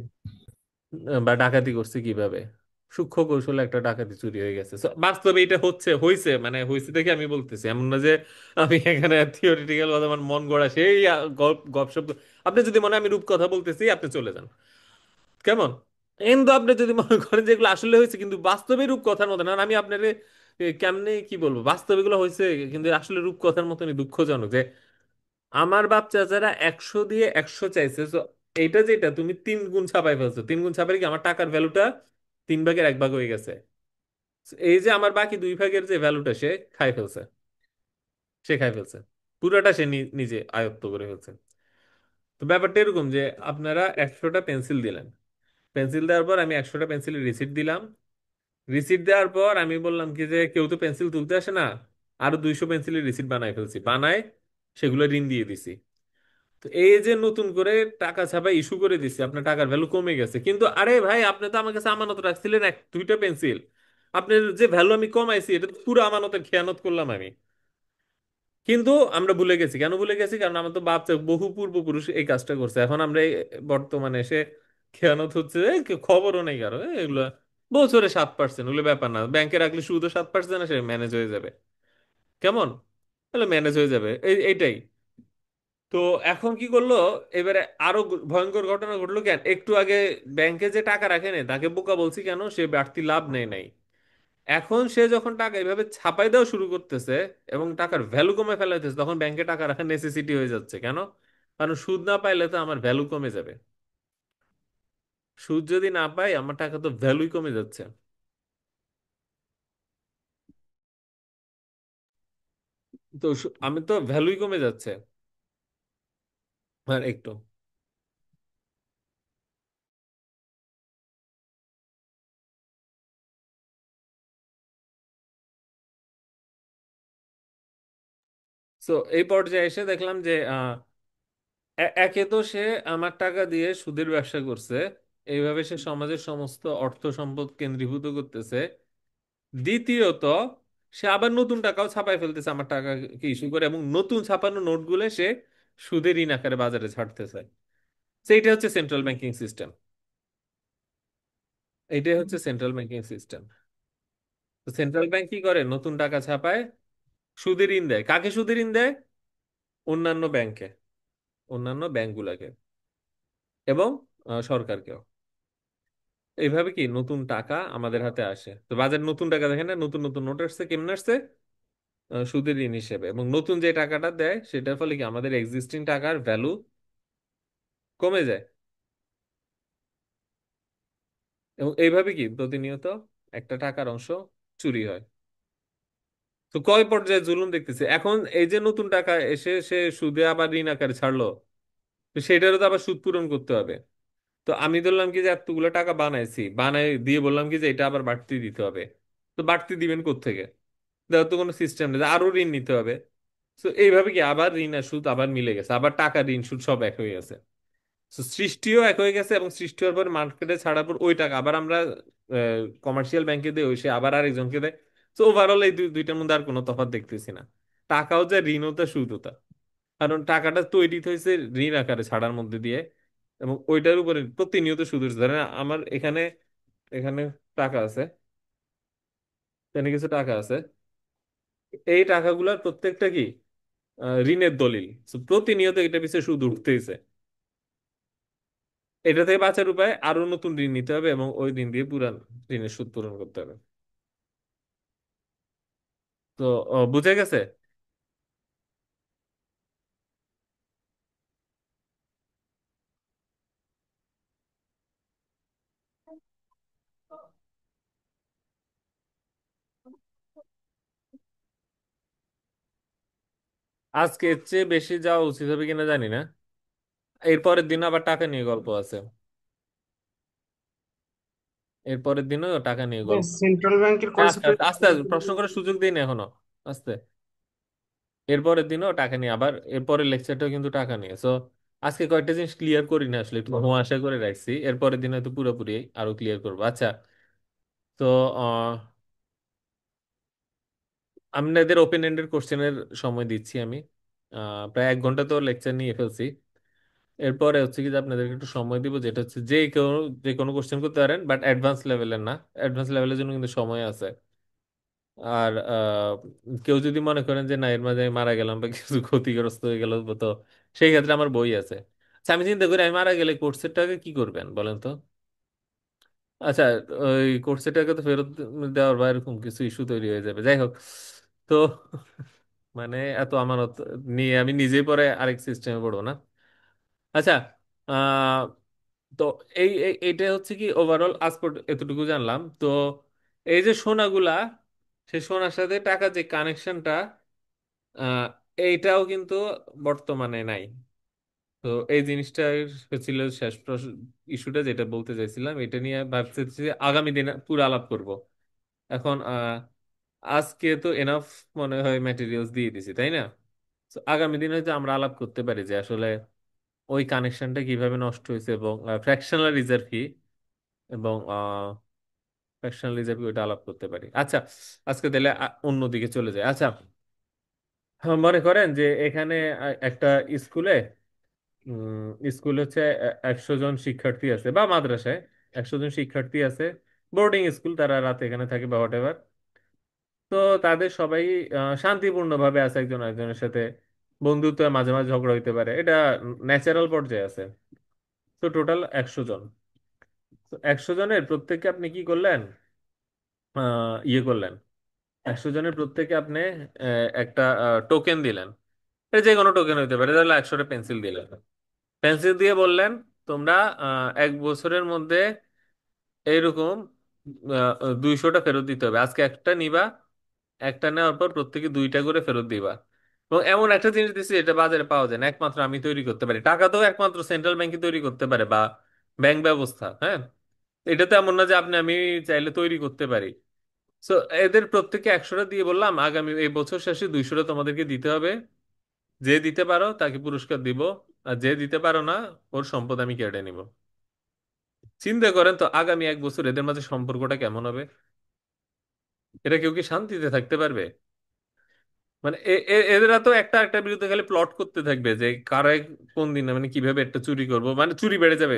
বা ডাকাতি করছে কিভাবে। সূক্ষ্ম কৌশলে একটা ডাকাতি চুরি হয়ে গেছে। So, বাস্তবে এটা হয়েছে, মানে হয়েছে দেখে আমি বলতেছি, এমন না যে আমি এখানে থিওরিটিক্যাল কথা, আমার মন গড়া সেই গপসপ। আপনি যদি মনে হয় আমি রূপকথা বলতেছি, আপনি চলে যান। কেমন? কিন্তু আপনি যদি মনে করেন যে এগুলো আসলে হয়েছে কিন্তু বাস্তবে রূপকথার মতো না, আর আমি আপনার কেমনে কি বলবো, বাস্তবে এগুলো হয়েছে কিন্তু আসলে রূপকথার মতনই দুঃখজনক যে আমার বাপ চাচারা 100 দিয়ে 100 চাইছে। তো এইটা যেটা তুমি 3 গুণ ছাপাই ফেলছো, 3 গুণ ছাপাই কি আমার টাকার ভ্যালুটা 3 ভাগের 1 ভাগ হয়ে গেছে। So, এই যে আমার বাকি 2 ভাগের যে ভ্যালুটা সে খাই ফেলছে। সে খাই ফেলছে পুরাটা, সে নিজে আয়ত্ত করে ফেলছে। তো ব্যাপারটা এরকম যে আপনারা 100টা পেন্সিল দিলেন। পেন্সিল দেওয়ার পর আমি 100টা পেন্সিলের রিসিপ্ট দিলাম। রিসিপ্ট দেওয়ার পর আমি বললাম কি যে কেউ তো পেন্সিল তুলতে আসে না, আরো 200 পেন্সিলের রিসিপ্ট বানাই ফেলছি, বানায় সেগুলো ঋণ দিয়ে দিছি। তো এই যে নতুন করে টাকা ছাপা ইস্যু করে দিচ্ছে, আপনার টাকার ভ্যালু কমে গেছে। কিন্তু আরে ভাই, আপনি তো আমার কাছে আমানত রাখছিলেন দুইটা পেন্সিল, আপনার যে ভ্যালু আমি কমাইছি, এটা তো পুরো আমানতের খেয়ানত করলাম আমি। কিন্তু আমরা ভুলে গেছি। কেন ভুলে গেছি? কারণ আমার তো বহু পূর্বপুরুষ এই কাজটা করছে। এখন আমরা বর্তমানে এসে খেয়ানত হচ্ছে খবরও নেই কারো। এগুলো বছরে 7%, ওগুলো ব্যাপার না, ব্যাংকে রাখলে শুধু 7% সে ম্যানেজ হয়ে যাবে। কেমন? তাহলে ম্যানেজ হয়ে যাবে, এইটাই। তো এখন কি করলো? এবারে আরো ভয়ঙ্কর ঘটনা ঘটলো। কেন? একটু আগে ব্যাংকে যে টাকা রাখে নাই তাকে বোকা বলছি কেন, সে বাড়তি লাভ নেয় নাই। এখন সে যখন টাকা এভাবে ছাপাই দেওয়া শুরু করতেছে এবং টাকার ভ্যালু কমে ফেলাইতেছে, তখন ব্যাংকে টাকা রাখার নেসেসিটি হয়ে যাচ্ছে। কেন? কারণ সুদ না পাইলে তো আমার ভ্যালু কমে যাবে। সুদ যদি না পাই, আমার টাকা তো ভ্যালুই কমে যাচ্ছে। তো আমি তো ভ্যালুই কমে যাচ্ছে আর একটু। তো এই পর্যায়ে এসে দেখলাম যে একে তো সে আমার টাকা দিয়ে সুদের ব্যবসা করছে, এইভাবে সে সমাজের সমস্ত অর্থ সম্পদ কেন্দ্রীভূত করতেছে। দ্বিতীয়ত সে আবার নতুন টাকাও ছাপায় ফেলতেছে আমার টাকাকে ইস্যু করে, এবং নতুন ছাপানো নোটগুলো সে সুদের ঋণ আকারে বাজারে ছাড়তেছে। তো এইটা হচ্ছে সেন্ট্রাল ব্যাংকিং সিস্টেম। এইটাই হচ্ছে সেন্ট্রাল ব্যাংকিং সিস্টেম। তো সেন্ট্রাল ব্যাংক কি করে? নতুন টাকা ছাপায়, সুদের ঋণ দেয়। কাকে সুদের ঋণ দেয়? অন্যান্য ব্যাংকে, অন্যান্য ব্যাংকগুলোকে, এবং সরকারকেও। এইভাবে কি নতুন টাকা আমাদের হাতে আসে। তো বাজারে নতুন টাকা দেখেন না, নতুন নতুন নোট আসছে, কেমন আসছে? সুদের ঋণ হিসেবে। এবং নতুন যে টাকাটা দেয় সেটার ফলে কি আমাদের এক্সিস্টিং টাকার ভ্যালু কমে যায়। এবং এইভাবে কি প্রতিনিয়ত একটা টাকার অংশ চুরি হয়। তো কয় পর্যায়ে জুলুম দেখতেছে এখন। এই যে নতুন টাকা এসে সে সুদে আবার ঋণ আকারে ছাড়লো, তো সেটারও তো আবার সুদ পূরণ করতে হবে। তো আমি ধরলাম কি যে এতগুলো টাকা বানাইছি, বানাই দিয়ে বললাম কি যে এটা আবার বাড়তি দিতে হবে। তো বাড়তি দিবেন কোত্থেকে? দেওয়ার তো কোনো সিস্টেম নেই, আরো ঋণ নিতে হবে। তো এইভাবে কি আবার ঋণ আর সুদ আবার মিলে গেছে, আবার টাকা ঋণ সুদ সব এক হয়ে গেছে। তো সৃষ্টিও এক হয়ে গেছে, এবং সৃষ্টি হওয়ার পর মার্কেটে ছাড়ার পর ওই টাকা আবার আমরা কমার্শিয়াল ব্যাংকে দিই, ওই সে আবার আরেকজনকে দেয়। তো ওভারঅল এই দুইটার মধ্যে আর কোনো তফাৎ দেখতেছি না। টাকাও যা, ঋণও তা, সুদও তা। কারণ টাকাটা তৈরি হয়েছে ঋণ আকারে ছাড়ার মধ্যে দিয়ে, এবং ওইটার উপরে প্রতিনিয়ত সুদ উঠছে। ধরেন আমার এখানে, এখানে টাকা আছে, এখানে কিছু টাকা আছে। এই টাকাগুলোর প্রত্যেকটা কি ঋণের দলিল। So, প্রতিনিয়ত এটা পিছিয়ে সুদ উঠতেইছে। এটা থেকে বাঁচার উপায় আরো নতুন ঋণ নিতে হবে, এবং ওই ঋণ দিয়ে পুরান ঋণের সুদ পূরণ করতে হবে। তো বুঝে গেছে? আজকে এর চেয়ে বেশি যাওয়া উচিত হবে কিনা জানি না। এরপরের দিন আবার টাকা নিয়ে গল্প আছে। এরপরের দিনও টাকা নিয়ে গল্প। সেন্ট্রাল ব্যাংকের আস্তে কনসেপ্ট। আস্তে আস্তে আস্তে প্রশ্ন করার সুযোগ দিই না এখনো। আস্তে। এরপরের দিনও টাকা নিয়ে আবার, এরপরের লেকচারটাও কিন্তু টাকা নিয়ে। সো আজকে কয়েকটা জিনিস ক্লিয়ার করি না, আসলে একটু ধোঁয়াশা করে রাখছি। এরপরের দিন হয়তো পুরোপুরি আরো ক্লিয়ার করবো। আচ্ছা। তো আপনাদের ওপেন এন্ডেড কোশ্চেনের সময় দিচ্ছি আমি। প্রায় 1 ঘন্টা তো লেকচার নিয়ে ফেলছি। এরপরে হচ্ছে কি যে আপনাদেরকে একটু সময় দিব, যেটা হচ্ছে যে কোনো কোশ্চেন করতে পারেন, বাট অ্যাডভান্স লেভেলের না। অ্যাডভান্স লেভেলের জন্য কিন্তু সময় আছে। আর কেউ যদি মনে করেন যে না, এর মাঝে আমি মারা গেলাম বা কিছু ক্ষতিগ্রস্ত হয়ে গেল, তো সেই ক্ষেত্রে আমার বই আছে। আচ্ছা, আমি চিন্তা করি আমি মারা গেলে কোর্সের টাকা কি করবেন বলেন তো? আচ্ছা, ওই কোর্সের টাকা তো ফেরত দেওয়ার বা এরকম কিছু ইস্যু তৈরি হয়ে যাবে, যাই হোক। তো মানে এত আমানত নিয়ে আমি নিজেই পরে আরেক সিস্টেমে পড়বো না। আচ্ছা। আহ তো এইটা হচ্ছে কি ওভারঅল আজ এতটুকু জানলাম। তো এই যে সোনাগুলা, সেই সোনার সাথে টাকা যে কানেকশনটা, আহ এইটাও কিন্তু বর্তমানে নাই। তো এই জিনিসটা ছিল শেষ ইস্যুটা, যেটা বলতে চাইছিলাম। এটা নিয়ে ভাবছি যে আগামী দিনে পুরো আলাপ করব। এখন আজকে তো এনাফ মনে হয় ম্যাটেরিয়ালস দিয়ে দিছি, তাই না? তো আগামী দিনে হয়তো আমরা আলাপ করতে পারি যে আসলে ওই কানেকশনটা কিভাবে নষ্ট হয়েছে, এবং ফ্র্যাকশনাল রিজার্ভ কি, এবং ফ্র্যাকশনাল রিজার্ভ কি, ওইটা আলাপ করতে পারি। আচ্ছা, আজকে তাহলে অন্যদিকে চলে যায়। আচ্ছা, মনে করেন যে এখানে একটা স্কুলে, স্কুল হচ্ছে 100 জন শিক্ষার্থী আছে, বা মাদ্রাসায় 100 জন শিক্ষার্থী আছে। বোর্ডিং স্কুল, তারা রাতে এখানে থাকে বা হোয়াট এভার। তো তাদের সবাই শান্তিপূর্ণভাবে আছে, একজন একজনের সাথে বন্ধুত্ব, মাঝে মাঝে ঝগড়া হইতে পারে, এটা ন্যাচারাল পর্যায়ে আছে। তো টোটাল 100 জন। তো 100 জনের প্রত্যেককে আপনি কি করলেন? ইয়ে করলেন, 100 জনের প্রত্যেককে আপনি একটা টোকেন দিলেন। এটা যে কোনো টোকেন হইতে পারে, তাহলে 100টা পেন্সিল দিলেন। পেন্সিল দিয়ে বললেন তোমরা 1 বছরের মধ্যে এইরকম 200টা ফেরত দিতে হবে। আজকে একটা নিবা, একটা নেওয়ার পর প্রত্যেকে 2টা করে ফেরত দিবা। এবং এমন একটা জিনিস দিচ্ছি এটা বাজারে পাওয়া যায় না, একমাত্র আমি তৈরি করতে পারি। টাকা তো একমাত্র সেন্ট্রাল ব্যাংকই তৈরি করতে পারে, বা ব্যাংক ব্যবস্থা, হ্যাঁ। এটা তো এমন না যে আপনি আমি চাইলে তৈরি করতে পারি। সো এদের প্রত্যেককে 100টা দিয়ে বললাম আগামী এই বছর শেষে 200টা তোমাদেরকে দিতে হবে। যে দিতে পারো তাকে পুরস্কার দিব, আর যে দিতে পারো না ওর সম্পদ আমি কেড়ে নিব। চিন্তা করেন তো আগামী 1 বছর এদের মাঝে সম্পর্কটা কেমন হবে? এরা কেউ কি শান্তিতে থাকতে পারবে? মানে এরা তো একটা একটা বিরুদ্ধে খালি প্লট করতে থাকবে যে কারা কোন দিন মানে কিভাবে একটা চুরি করব, মানে চুরি বেড়ে যাবে।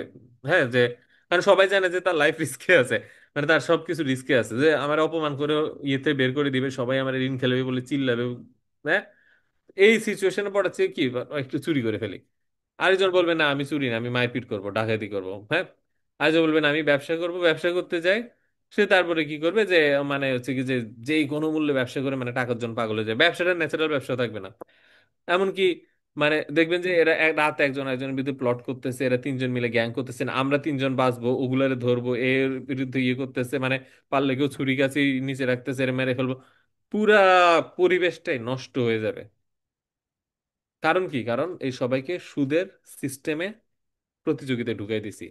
হ্যাঁ, যে মানে সবাই জানে যে তার লাইফ রিস্কে আছে, মানে তার সবকিছু রিস্কে আছে, যে আমার অপমান করে ইয়েতে বের করে দিবে, সবাই আমার ঋণ খেলাবে বলে চিল্লাবে। হ্যাঁ, এই সিচুয়েশনে পড়াচ্ছে কি একটু চুরি করে ফেলি। আরেকজন বলবে না আমি চুরি না, আমি মারপিট করবো, ডাকাতি করবো, হ্যাঁ। আরেকজন বলবে না আমি ব্যবসা করব, ব্যবসা করতে যাই। সে তারপরে কি করবে যে মানে হচ্ছে কি যে যেই কোনো মূল্যে ব্যবসা করে মানে টাকার জন্য পাগল হয়ে যায়, ব্যবসাটা ন্যাচারাল ব্যবসা থাকবে না। এমনকি মানে দেখবেন যে এরা রাত একজন একজনের বিরুদ্ধে প্লট করতেছে, এরা তিনজন মিলে গ্যাং করতেছে, আমরা তিনজন বাঁচবো ওগুলারে ধরবো, এর বিরুদ্ধে ইয়ে করতেছে, মানে পারলে কেউ ছুরি কাছে নিচে রাখতেছে, এরা মেরে ফেলবো। পুরা পরিবেশটাই নষ্ট হয়ে যাবে। কারণ কি? কারণ এই সবাইকে সুদের সিস্টেমে প্রতিযোগিতায় ঢুকাই দিছি।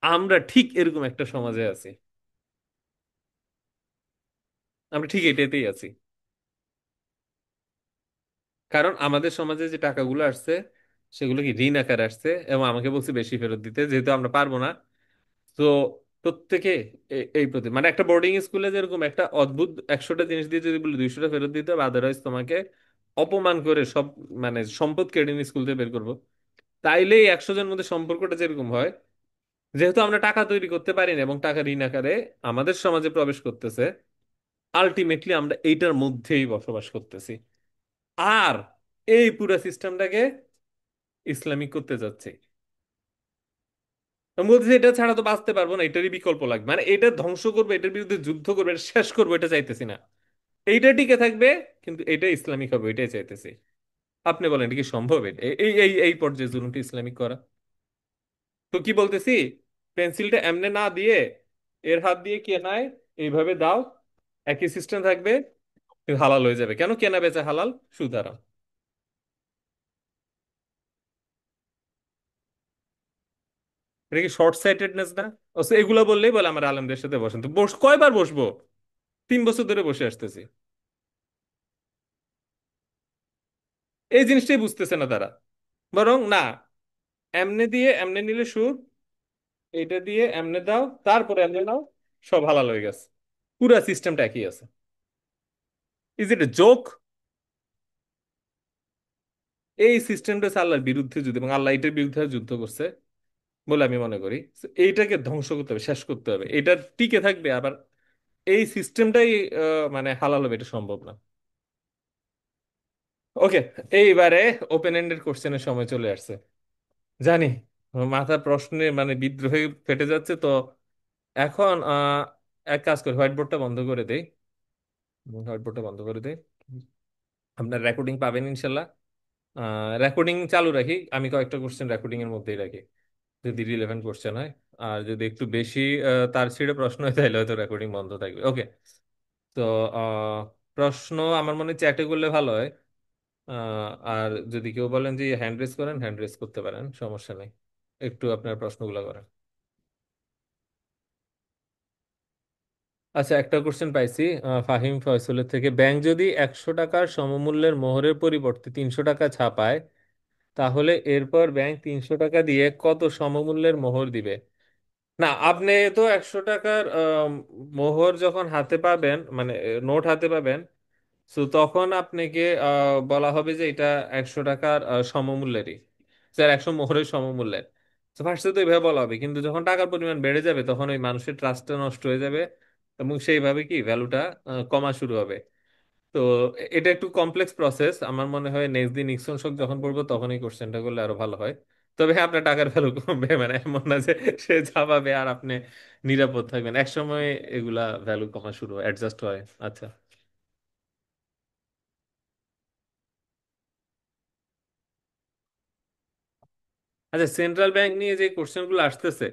আমরা ঠিক এরকম একটা সমাজে আছি, আমরা ঠিক এটাতেই আছি। কারণ আমাদের সমাজে যে টাকাগুলো আসছে সেগুলো কি ঋণ আকারে আসছে, এবং আমাকে বলছে বেশি ফেরত দিতে, যেহেতু আমরা পারবো না। তো প্রত্যেকে এই প্রতি মানে একটা বোর্ডিং স্কুলে যেরকম একটা অদ্ভুত 100টা জিনিস দিয়ে যদি বলি 200টা ফেরত দিতে হবে, আদারওয়াইজ তোমাকে অপমান করে সব মানে সম্পদ কেড়ে নিয়ে স্কুল থেকে বের করবো। তাইলে এই 100 জন মধ্যে সম্পর্কটা যেরকম হয়, যেহেতু আমরা টাকা তৈরি করতে পারি না এবং টাকা ঋণ আকারে আমাদের সমাজে প্রবেশ করতেছে, আলটিমেটলি আমরা এইটার মধ্যেই বসবাস করতেছি। আর এই পুরো সিস্টেমটাকে ইসলামিক করতে যাচ্ছে। আমি বলতেছি এটা ছাড়া তো বাঁচতে পারবো না, এটারই বিকল্প লাগবে, মানে এটা ধ্বংস করবে, এটার বিরুদ্ধে যুদ্ধ করবে, এটা শেষ করবো, এটা চাইতেছি না। এইটা টিকে থাকবে, কিন্তু এটা ইসলামিক হবে, এটাই চাইতেছি। আপনি বলেন এটা কি সম্ভব? এই এই এই এই পর্যায়ে জুলুমটা ইসলামিক করা? তো কি বলতেছি, পেন্সিলটা এমনে না দিয়ে এর হাত দিয়ে কেনায় এইভাবে দাও, একই সিস্টেম থাকবে, কিন্তু হালাল হয়ে যাবে। কেন? কেনা বেচা হালাল, সুদ হারাম। এটা কি শর্ট সাইটেডনেস না? অবশ্য এগুলা বললেই বলে আমার আলেমদের সাথে বসেন, তো কয়বার বসবো? 3 বছর ধরে বসে আসতেছি। এই জিনিসটাই বুঝতেছে না তারা। বরং না, এমনে দিয়ে এমনে নিলে সুদ, এইটা দিয়ে এমনে দাও তারপরে এমনে নাও, সব হালাল হয়ে গেছে। পুরা সিস্টেমটা একই আছে। Is it a joke? এই সিস্টেমটা হচ্ছে আল্লাহর বিরুদ্ধে যুদ্ধ, এবং আল্লাহ এটার বিরুদ্ধে যুদ্ধ করছে বলে আমি মনে করি। So, এইটাকে ধ্বংস করতে হবে, শেষ করতে হবে, এটা টিকে থাকবে আবার এই সিস্টেমটাই মানে হালাল হবে, এটা সম্ভব না। ওকে, এইবারে ওপেন এন্ডেড কোশ্চেনের সময় চলে আসছে। জানি আমার মাথা প্রশ্নে মানে বিদ্রোহে ফেটে যাচ্ছে। তো এখন এক কাজ করি, হোয়াইট বোর্ডটা বন্ধ করে দেই। হোয়াইট বোর্ডটা বন্ধ করে দেই। আপনার রেকর্ডিং পাবেন ইনশাল্লাহ। রেকর্ডিং চালু রাখি, আমি কয়েকটা কোশ্চেন রেকর্ডিং এর মধ্যেই রাখি, যদি রিলেভেন্ট কোশ্চেন হয়। আর যদি একটু বেশি তার ছিঁড়ে প্রশ্ন হয় তাহলে হয়তো রেকর্ডিং বন্ধ থাকবে। ওকে। তো আহ, প্রশ্ন আমার মনে চ্যাটে করলে ভালো হয়। আর যদি কেউ বলেন যে হ্যান্ড রেজ করেন, হ্যান্ড রেজ করতে পারেন, সমস্যা নেই। একটু আপনার প্রশ্নগুলো করেন। আচ্ছা, একটা কোশ্চেন পাইছি ফাহিম ফয়সলের থেকে। ব্যাংক যদি 100 টাকার সমমূল্যের মোহরের পরিবর্তে 300 টাকা ছাপায়, তাহলে এরপর ব্যাংক 300 টাকা দিয়ে কত সমমূল্যের মোহর দিবে? না, আপনি তো 100 টাকার মোহর যখন হাতে পাবেন, মানে নোট হাতে পাবেন, তো তখন আপনাকে বলা হবে যে এটা 100 টাকার সমমূল্যেরই, স্যার 100 মোহরের সমমূল্যের। তো ফার্স্টে তো এইভাবে বলা হবে, কিন্তু যখন টাকার পরিমাণ বেড়ে যাবে তখন ওই মানুষের ট্রাস্টটা নষ্ট হয়ে যাবে, এবং সেইভাবে কি ভ্যালুটা কমা শুরু হবে। তো এটা একটু কমপ্লেক্স প্রসেস। আমার মনে হয় নেক্সট দিন নিক্সন শক যখন পড়বো তখন এই কোশ্চেনটা করলে আরো ভালো হয়। তবে হ্যাঁ, আপনার টাকার ভ্যালু কমবে, মানে এমন না যে সে যাবে আর আপনি নিরাপদ থাকবেন। এক সময় এগুলা ভ্যালু কমা শুরু হয়, অ্যাডজাস্ট হয়। আচ্ছা। আচ্ছা, সেন্ট্রাল ব্যাংক নিয়ে যে কোশ্চেনগুলো আসতেছে,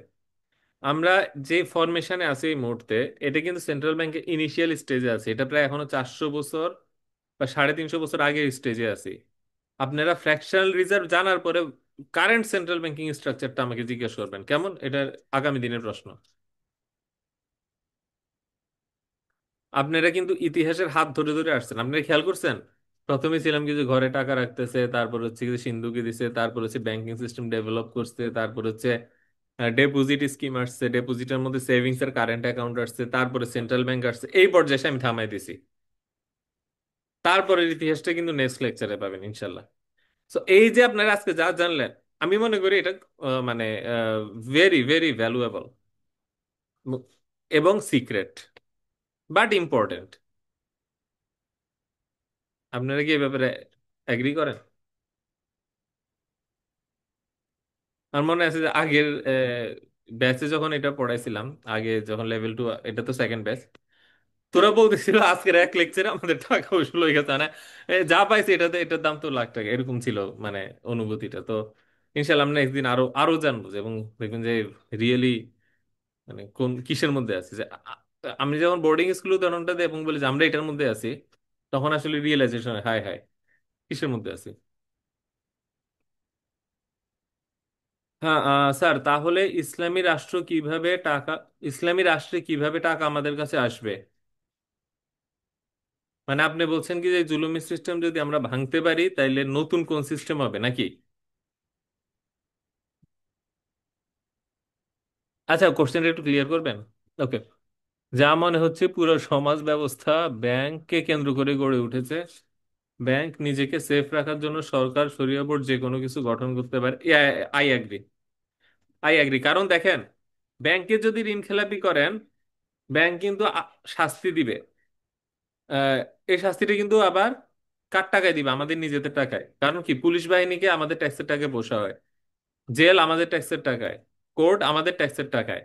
আমরা যে ফরমেশনে আছি এই মুহূর্তে, এটা কিন্তু সেন্ট্রাল ব্যাংকের ইনিশিয়াল স্টেজে আছে, এটা প্রায় এখনো 400 বছর বা 350 বছর আগের স্টেজে আছি। আপনারা ফ্র্যাকশনাল রিজার্ভ জানার পরে কারেন্ট সেন্ট্রাল ব্যাংকিং স্ট্রাকচারটা আমাকে জিজ্ঞেস করবেন কেমন, এটা আগামী দিনের প্রশ্ন। আপনারা কিন্তু ইতিহাসের হাত ধরে ধরে আসছেন, আপনারা খেয়াল করছেন? প্রথমে ছিলাম কি যে ঘরে টাকা রাখতেছে, তারপর হচ্ছে কি যে সিন্ধুকে দিছে, তারপর হচ্ছে ব্যাংকিং সিস্টেম ডেভেলপ করছে, তারপর হচ্ছে ডেপোজিট স্কিম আসছে, ডেপোজিটের মধ্যে সেভিংস আর কারেন্ট অ্যাকাউন্ট আসছে, তারপরে সেন্ট্রাল ব্যাংক আসছে, এই পর্যায়ে এসে আমি থামাই দিছি। তারপরের ইতিহাসটা কিন্তু নেক্সট লেকচারে পাবেন ইনশাল্লাহ। তো এই যে আপনারা আজকে যা জানলেন, আমি মনে করি এটা মানে ভেরি ভেরি ভ্যালুয়েবল এবং সিক্রেট, বাট ইম্পর্টেন্ট। আপনারা কি এই ব্যাপারে এগ্রি করেন? আমার মনে আছে যে আগের ব্যাচে যখন এটা পড়াইছিলাম, আগে যখন লেভেল 2, এটা তো সেকেন্ড ব্যাচ, তোরা বলতেছিল আজকের এক লেকচারে আমাদের টাকা উসুল হয়ে গেছে, মানে যা পাইছি এটাতে, এটার দাম তো লাখ টাকা, এরকম ছিল মানে অনুভূতিটা। তো ইনশাল্লাহ আমরা একদিন আরো আরো জানবো এবং দেখবেন যে রিয়েলি মানে কোন কিসের মধ্যে আছি। যে আমি যখন বোর্ডিং স্কুল উদাহরণটা দিই এবং বলি যে আমরা এটার মধ্যে আছি, তখন আসলে রিয়েলাইজেশন হয়, হায় হায় কিসের মধ্যে আছি। হ্যাঁ স্যার, তাহলে ইসলামী রাষ্ট্রে কিভাবে টাকা আমাদের কাছে আসবে? মানে আপনি বলছেন কি যে জুলুমি সিস্টেম যদি আমরা ভাঙতে পারি তাইলে নতুন কোন সিস্টেম হবে নাকি? আচ্ছা, কোশ্চেনটা একটু ক্লিয়ার করবেন। ওকে। যা মনে হচ্ছে পুরো সমাজ ব্যবস্থা ব্যাংককে কেন্দ্র করে গড়ে উঠেছে। ব্যাংক নিজেকে সেফ রাখার জন্য সরকার, শরিয়া বোর্ড যে কোনো কিছু গঠন করতে পারে। I agree, I agree. কারণ দেখেন, ব্যাংকে যদি ঋণ খেলাপি করেন, ব্যাংক কিন্তু শাস্তি দিবে। আহ, এই শাস্তিটা কিন্তু আবার কার টাকায় দিবে? আমাদের নিজেদের টাকায়। কারণ কি, পুলিশ বাহিনীকে আমাদের ট্যাক্সের টাকায় বসা হয়, জেল আমাদের ট্যাক্সের টাকায়, কোর্ট আমাদের ট্যাক্সের টাকায়।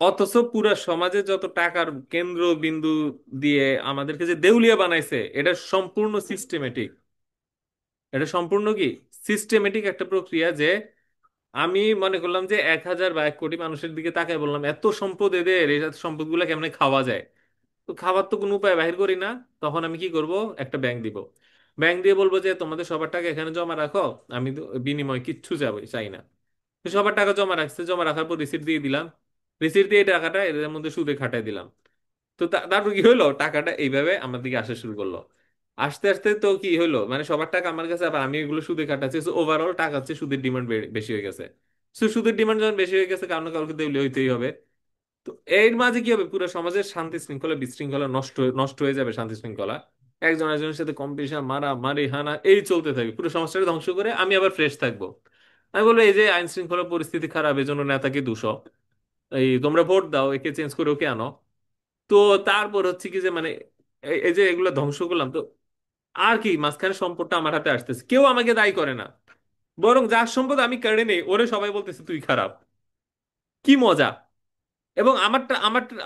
অথচ পুরা সমাজে যত টাকার কেন্দ্র বিন্দু দিয়ে আমাদেরকে যে দেউলিয়া বানাইছে, এটা সম্পূর্ণ সিস্টেমেটিক। এটা সম্পূর্ণ কি সিস্টেমেটিক একটা প্রক্রিয়া। যে আমি মনে করলাম যে 1,000 বা 1 কোটি মানুষের দিকে তাকায় বললাম, এত সম্পদ এদের, এই সম্পদগুলো কেমনে খাওয়া যায়? তো খাবার তো কোনো উপায় বাহির করি না। তখন আমি কি করব? একটা ব্যাংক দিব। ব্যাংক দিয়ে বলবো যে তোমাদের সবার টাকা এখানে জমা রাখো, আমি তো বিনিময় কিচ্ছু যাবে চাই না। তো সবার টাকা জমা রাখছে, জমা রাখার পর রিসিট দিয়ে দিলাম। রিসিট দিয়ে এই টাকাটা এদের মধ্যে সুদে খাটাই দিলাম। তো তারপর কি হলো, টাকাটা এইভাবে আমার দিকে আসা শুরু করলো। আস্তে আস্তে তো কি হলো, মানে সবার টাকা আমার কাছে, আবার আমি এগুলো সুদে কাটাচ্ছি। ওভারঅল টাকা হচ্ছে, সুদের ডিমান্ড বেশি হয়ে গেছে। তো সুদের ডিমান্ড যখন বেশি হয়ে গেছে, কারণ না কাউকে দেউলিয়া হইতেই হবে। তো এর মাঝে কি হবে, পুরো সমাজের শান্তি শৃঙ্খলা বিশৃঙ্খলা নষ্ট হয়ে যাবে। শান্তি শৃঙ্খলা, একজন একজনের সাথে কম্পিটিশন, মারা মারি হানা, এই চলতে থাকবে, পুরো সমাজটাকে ধ্বংস করে আমি আবার ফ্রেশ থাকবো। আমি বলবো এই যে আইন শৃঙ্খলা পরিস্থিতি খারাপ, এই জন্য নেতাকে দোষো, এই তোমরা ভোট দাও, একে চেঞ্জ করে ওকে আনো। তো তারপর হচ্ছে কি যে মানে এই যে এগুলো ধ্বংস করলাম, তো আর কি মাঝখানে সম্পদটা আমার হাতে আসতেছে, কেউ আমাকে দায়ী করে না। বরং যার সম্পদ আমি কেড়ে নেই, ওরে সবাই বলতেছে তুই খারাপ। কি মজা! এবং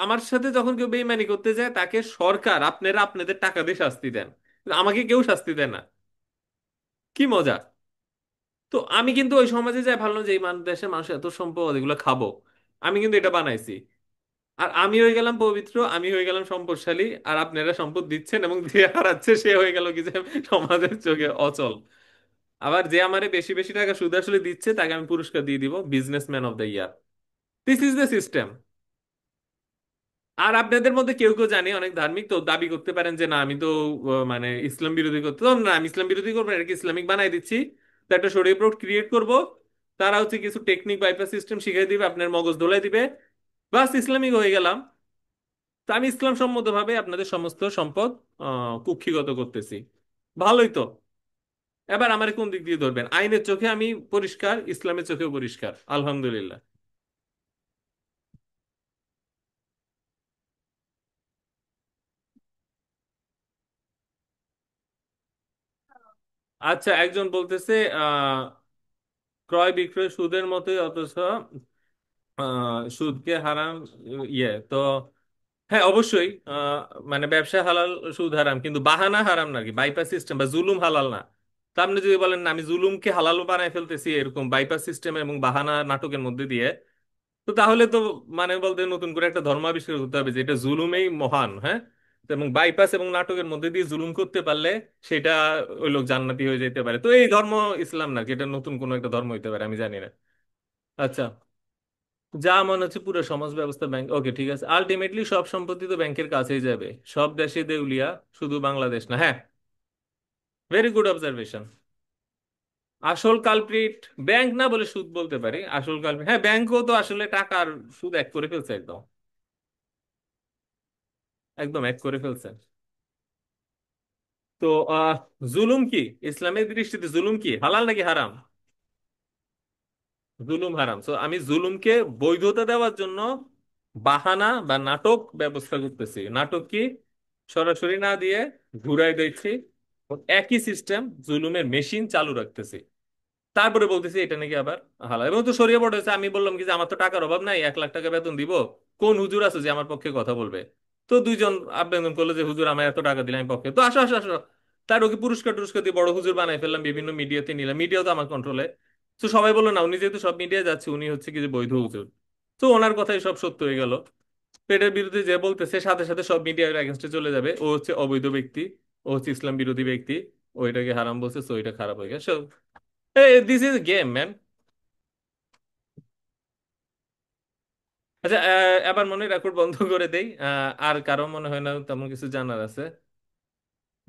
আমার সাথে যখন কেউ বেইমানি করতে যায়, তাকে সরকার, আপনারা আপনাদের টাকা দিয়ে শাস্তি দেন, কিন্তু আমাকে কেউ শাস্তি দেয় না। কি মজা! তো আমি কিন্তু ওই সমাজে যাই ভাবলাম যে এই দেশের মানুষ এত সম্পদ, এগুলো খাবো। আমি কিন্তু এটা বানাইছি। আর আমি হয়ে গেলাম পবিত্র, আমি হয়ে গেলাম সম্পদশালী, আর আপনারা সম্পদ দিচ্ছেন এবং দিয়ে হারাচ্ছে, সে হয়ে গেল কি যে সমাজের চোখে অচল। আবার যে আমারে বেশি বেশি টাকা সুদ আসলে দিচ্ছে, তাকে আমি পুরস্কার দিয়ে দিব businessman of the year. This is the system. আর আপনাদের মধ্যে কেউ কেউ জানি অনেক ধার্মিক, তো দাবি করতে পারেন যে না আমি তো মানে ইসলাম বিরোধী করতে, তো না আমি ইসলাম বিরোধী করবো না, এটাকে ইসলামিক বানাই দিচ্ছি। তো একটা শরীয়ত বোর্ড ক্রিয়েট করব, তারা হচ্ছে কিছু টেকনিক বাইপাস সিস্টেম শিখিয়ে দিবে, আপনার মগজ ধোলাই দিবে, বাস ইসলামিক হয়ে গেলাম। তো আমি ইসলাম সম্মতভাবে আপনাদের সমস্ত সম্পদ কুক্ষিগত করতেছি। ভালোই তো। এবার আমার কোন দিক দিয়ে ধরবেন? আইনের চোখে আমি পরিষ্কার, ইসলামের চোখেও পরিষ্কার, আলহামদুলিল্লাহ। আচ্ছা, একজন বলতেছে ক্রয় বিক্রয় সুদের মতোই, অথচ সুদকে হারাম। তো হ্যাঁ, অবশ্যই মানে ব্যবসা হালাল, সুদ হারাম, কিন্তু বাহানা হারাম নাকি, বাইপাস সিস্টেম বা জুলুম হালাল না। তা আপনি যদি বলেন না আমি জুলুমকে হালাল বানায় ফেলতেছি এরকম বাইপাস সিস্টেম এবং বাহানা নাটকের মধ্যে দিয়ে, তো তাহলে তো মানে বলতে নতুন করে একটা ধর্ম আবিষ্কার করতে হবে যে এটা জুলুমেই মহান। হ্যাঁ, এবং বাইপাস এবং নাটকের মধ্যে দিয়ে জুলুম করতে পারলে সেটা ওই লোক জান্নাতি হয়ে যেতে পারে। তো এই ধর্ম ইসলাম না, যেটা নতুন কোনো একটা ধর্ম হইতে পারে, আমি জানি না। আচ্ছা, যা মনে হচ্ছে পুরো সমাজ ব্যবস্থা ব্যাংক, ওকে ঠিক আছে, আলটিমেটলি সব সম্পত্তি তো ব্যাংকের কাছেই যাবে, সব দেশে দেউলিয়া, শুধু বাংলাদেশ না। হ্যাঁ, ভেরি গুড অবজারভেশন। আসল কালপ্রিট ব্যাংক না বলে সুদ বলতে পারি, আসল কালপ্রিট হ্যাঁ ব্যাংকও তো আসলে টাকার সুদ এক করে ফেলছে, একদম একদম এক করে ফেলছে। তো আহ জুলুম কি ইসলামের দৃষ্টিতে, জুলুম কি হালাল নাকি হারাম? জুলুম হারাম। তো আমি জুলুমকে বৈধতা দেওয়ার জন্য বাহানা বা নাটক ব্যবস্থা করতেছি। নাটক কি? সরাসরি না দিয়ে ঘুরাই দিচ্ছি, একই সিস্টেম জুলুমের মেশিন চালু রাখতেছি, তারপরে বলতেছি এটা নাকি আবার হালাল। এবং তো সরিয়ে পড়েছে, আমি বললাম কি যে আমার তো টাকার অভাব নাই, 1 লাখ টাকা বেতন দিব, কোন হুজুর আছে যে আমার পক্ষে কথা বলবে? তো দুইজন আবেদন করলো যে হুজুর আমার এত টাকা দিলে আমি পক্ষে, তো আসো আসো আসো। তার ওকে পুরস্কার টুরস্কার দিয়ে বড় হুজুর বানাই ফেললাম, বিভিন্ন মিডিয়াতে নিলাম, মিডিয়াও তো আমার কন্ট্রোলে। তো সবাই বললো না, উনি যেহেতু সব মিডিয়ায় যাচ্ছে উনি হচ্ছে কি যে বৈধ হুজুর, তো ওনার কথাই সব সত্য হয়ে গেল। পেটের বিরুদ্ধে যে বলতেছে সাথে সাথে সব মিডিয়ার এগেনস্টে চলে যাবে, ও হচ্ছে অবৈধ ব্যক্তি, ও হচ্ছে ইসলাম বিরোধী ব্যক্তি, ওইটাকে হারাম বলছে, সো এটা খারাপ হয়ে গেছে। This is game man. আচ্ছা, এবার মনে রেকর্ড বন্ধ করে দেই। আর কারো মনে হয় না তেমন কিছু জানার আছে।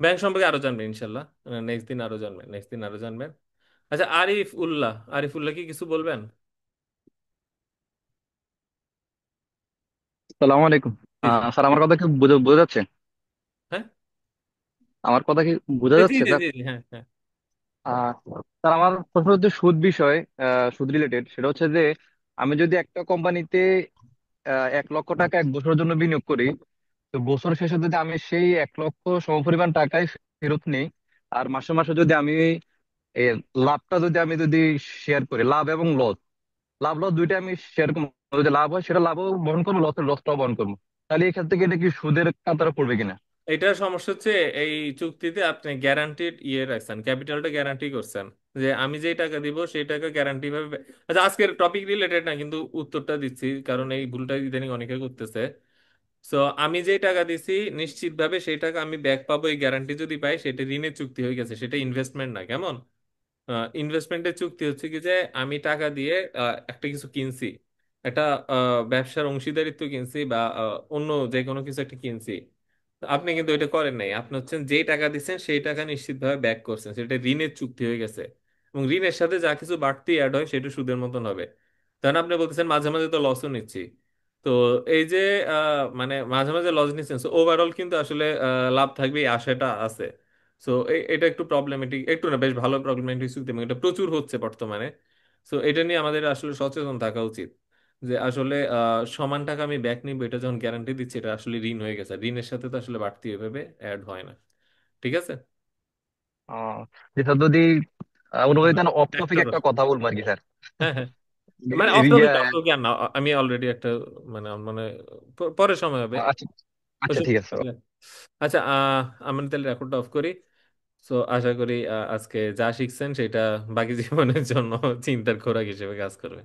ব্যাংক সম্পর্কে আরো জানবেন ইনশাল্লাহ, নেক্সট দিন আরো জানবেন, নেক্সট দিন আরো জানবেন। আচ্ছা, আরিফ উল্লাহ, আরিফ উল্লাহ কি কিছু বলবেন? সালাম আলাইকুম। জি জি স্যার জি। আমার কথা কি বোঝা বোঝা যাচ্ছে? হ্যাঁ আমার কথা কি বোঝা জি যাচ্ছে জি স্যার? জি জি, হ্যাঁ হ্যাঁ। আহ, স্যার আমার প্রশ্ন হচ্ছে সুদ বিষয়, সুদ রিলেটেড। সেটা হচ্ছে যে আমি যদি একটা কোম্পানিতে 1 লক্ষ টাকা 1 বছরের জন্য বিনিয়োগ করি, তো বছর শেষে যদি আমি সেই 1 লক্ষ সমপরিমাণ টাকায় ফেরত নিই, আর মাসে মাসে যদি আমি এর লাভটা যদি শেয়ার করি, লাভ এবং লস, লাভ লস দুইটা আমি শেয়ার করবো। যদি লাভ হয় সেটা লাভও বহন করবো, লসের লসটাও বহন করবো। তাহলে এই ক্ষেত্রে কি এটা কি সুদের কাতারে পড়বে কিনা? এটার সমস্যা হচ্ছে এই চুক্তিতে আপনি গ্যারান্টিড ইয়ে রাখছেন, ক্যাপিটালটা গ্যারান্টি করছেন, যে আমি যেই টাকা দিব সেই টাকা গ্যারান্টি ভাবে আচ্ছা, আজকের টপিক রিলেটেড না কিন্তু উত্তরটা দিচ্ছি, কারণ এই ভুলটা ইদানিং অনেকে করতেছে। সো আমি যে টাকা দিছি নিশ্চিতভাবে সেই টাকা আমি ব্যাক পাবো, এই গ্যারান্টি যদি পাই সেটা ঋণের চুক্তি হয়ে গেছে, সেটা ইনভেস্টমেন্ট না। কেমন? ইনভেস্টমেন্টের চুক্তি হচ্ছে কি যে আমি টাকা দিয়ে একটা কিছু কিনছি, একটা ব্যবসার অংশীদারিত্ব কিনছি, বা অন্য যে কোনো কিছু একটা কিনছি। তো আপনি কিন্তু এটা করেন নাই, আপনি হচ্ছেন যেই টাকা দিচ্ছেন সেই টাকা নিশ্চিতভাবে ব্যাক করছেন, সেটা ঋণের চুক্তি হয়ে গেছে। এবং ঋণের সাথে যা কিছু বাড়তি অ্যাড হয় সেটা সুদের মতন হবে। তখন আপনি বলতেছেন মাঝে মাঝে তো লসও নিচ্ছি। তো এই যে মানে মাঝে মাঝে লস নিচ্ছেন, ওভারঅল কিন্তু আসলে লাভ থাকবে এই আশাটা আছে। সো এটা একটু প্রবলেমেটিক, একটু না বেশ ভালো প্রবলেমেটিক চুক্তি, এবং এটা প্রচুর হচ্ছে বর্তমানে। সো এটা নিয়ে আমাদের আসলে সচেতন থাকা উচিত, যে আসলে সমান টাকা আমি ব্যাক নিব, এটা যখন গ্যারান্টি দিচ্ছি এটা আসলে ঋণ হয়ে গেছে, ঋণের সাথে তো আসলে বাড়তি এভাবে অ্যাড হয় না। ঠিক আছে। আহ, যেটা যদি অনুমতি দেন অফ টপিক একটা একটা কথা বলবো আর কি স্যার। হ্যাঁ হ্যাঁ, মানে অফ এদিকে টপিক অফ টপিক আর না, আমি অলরেডি একটা মানে মানে পরে সময় হবে। আচ্ছা, আচ্ছা ঠিক আছে স্যার। আচ্ছা, আমরা তাহলে রেকর্ডটা অফ করি। সো আশা করি আজকে যা শিখছেন সেটা বাকি জীবনের জন্য চিন্তার খোরাক হিসেবে কাজ করবে।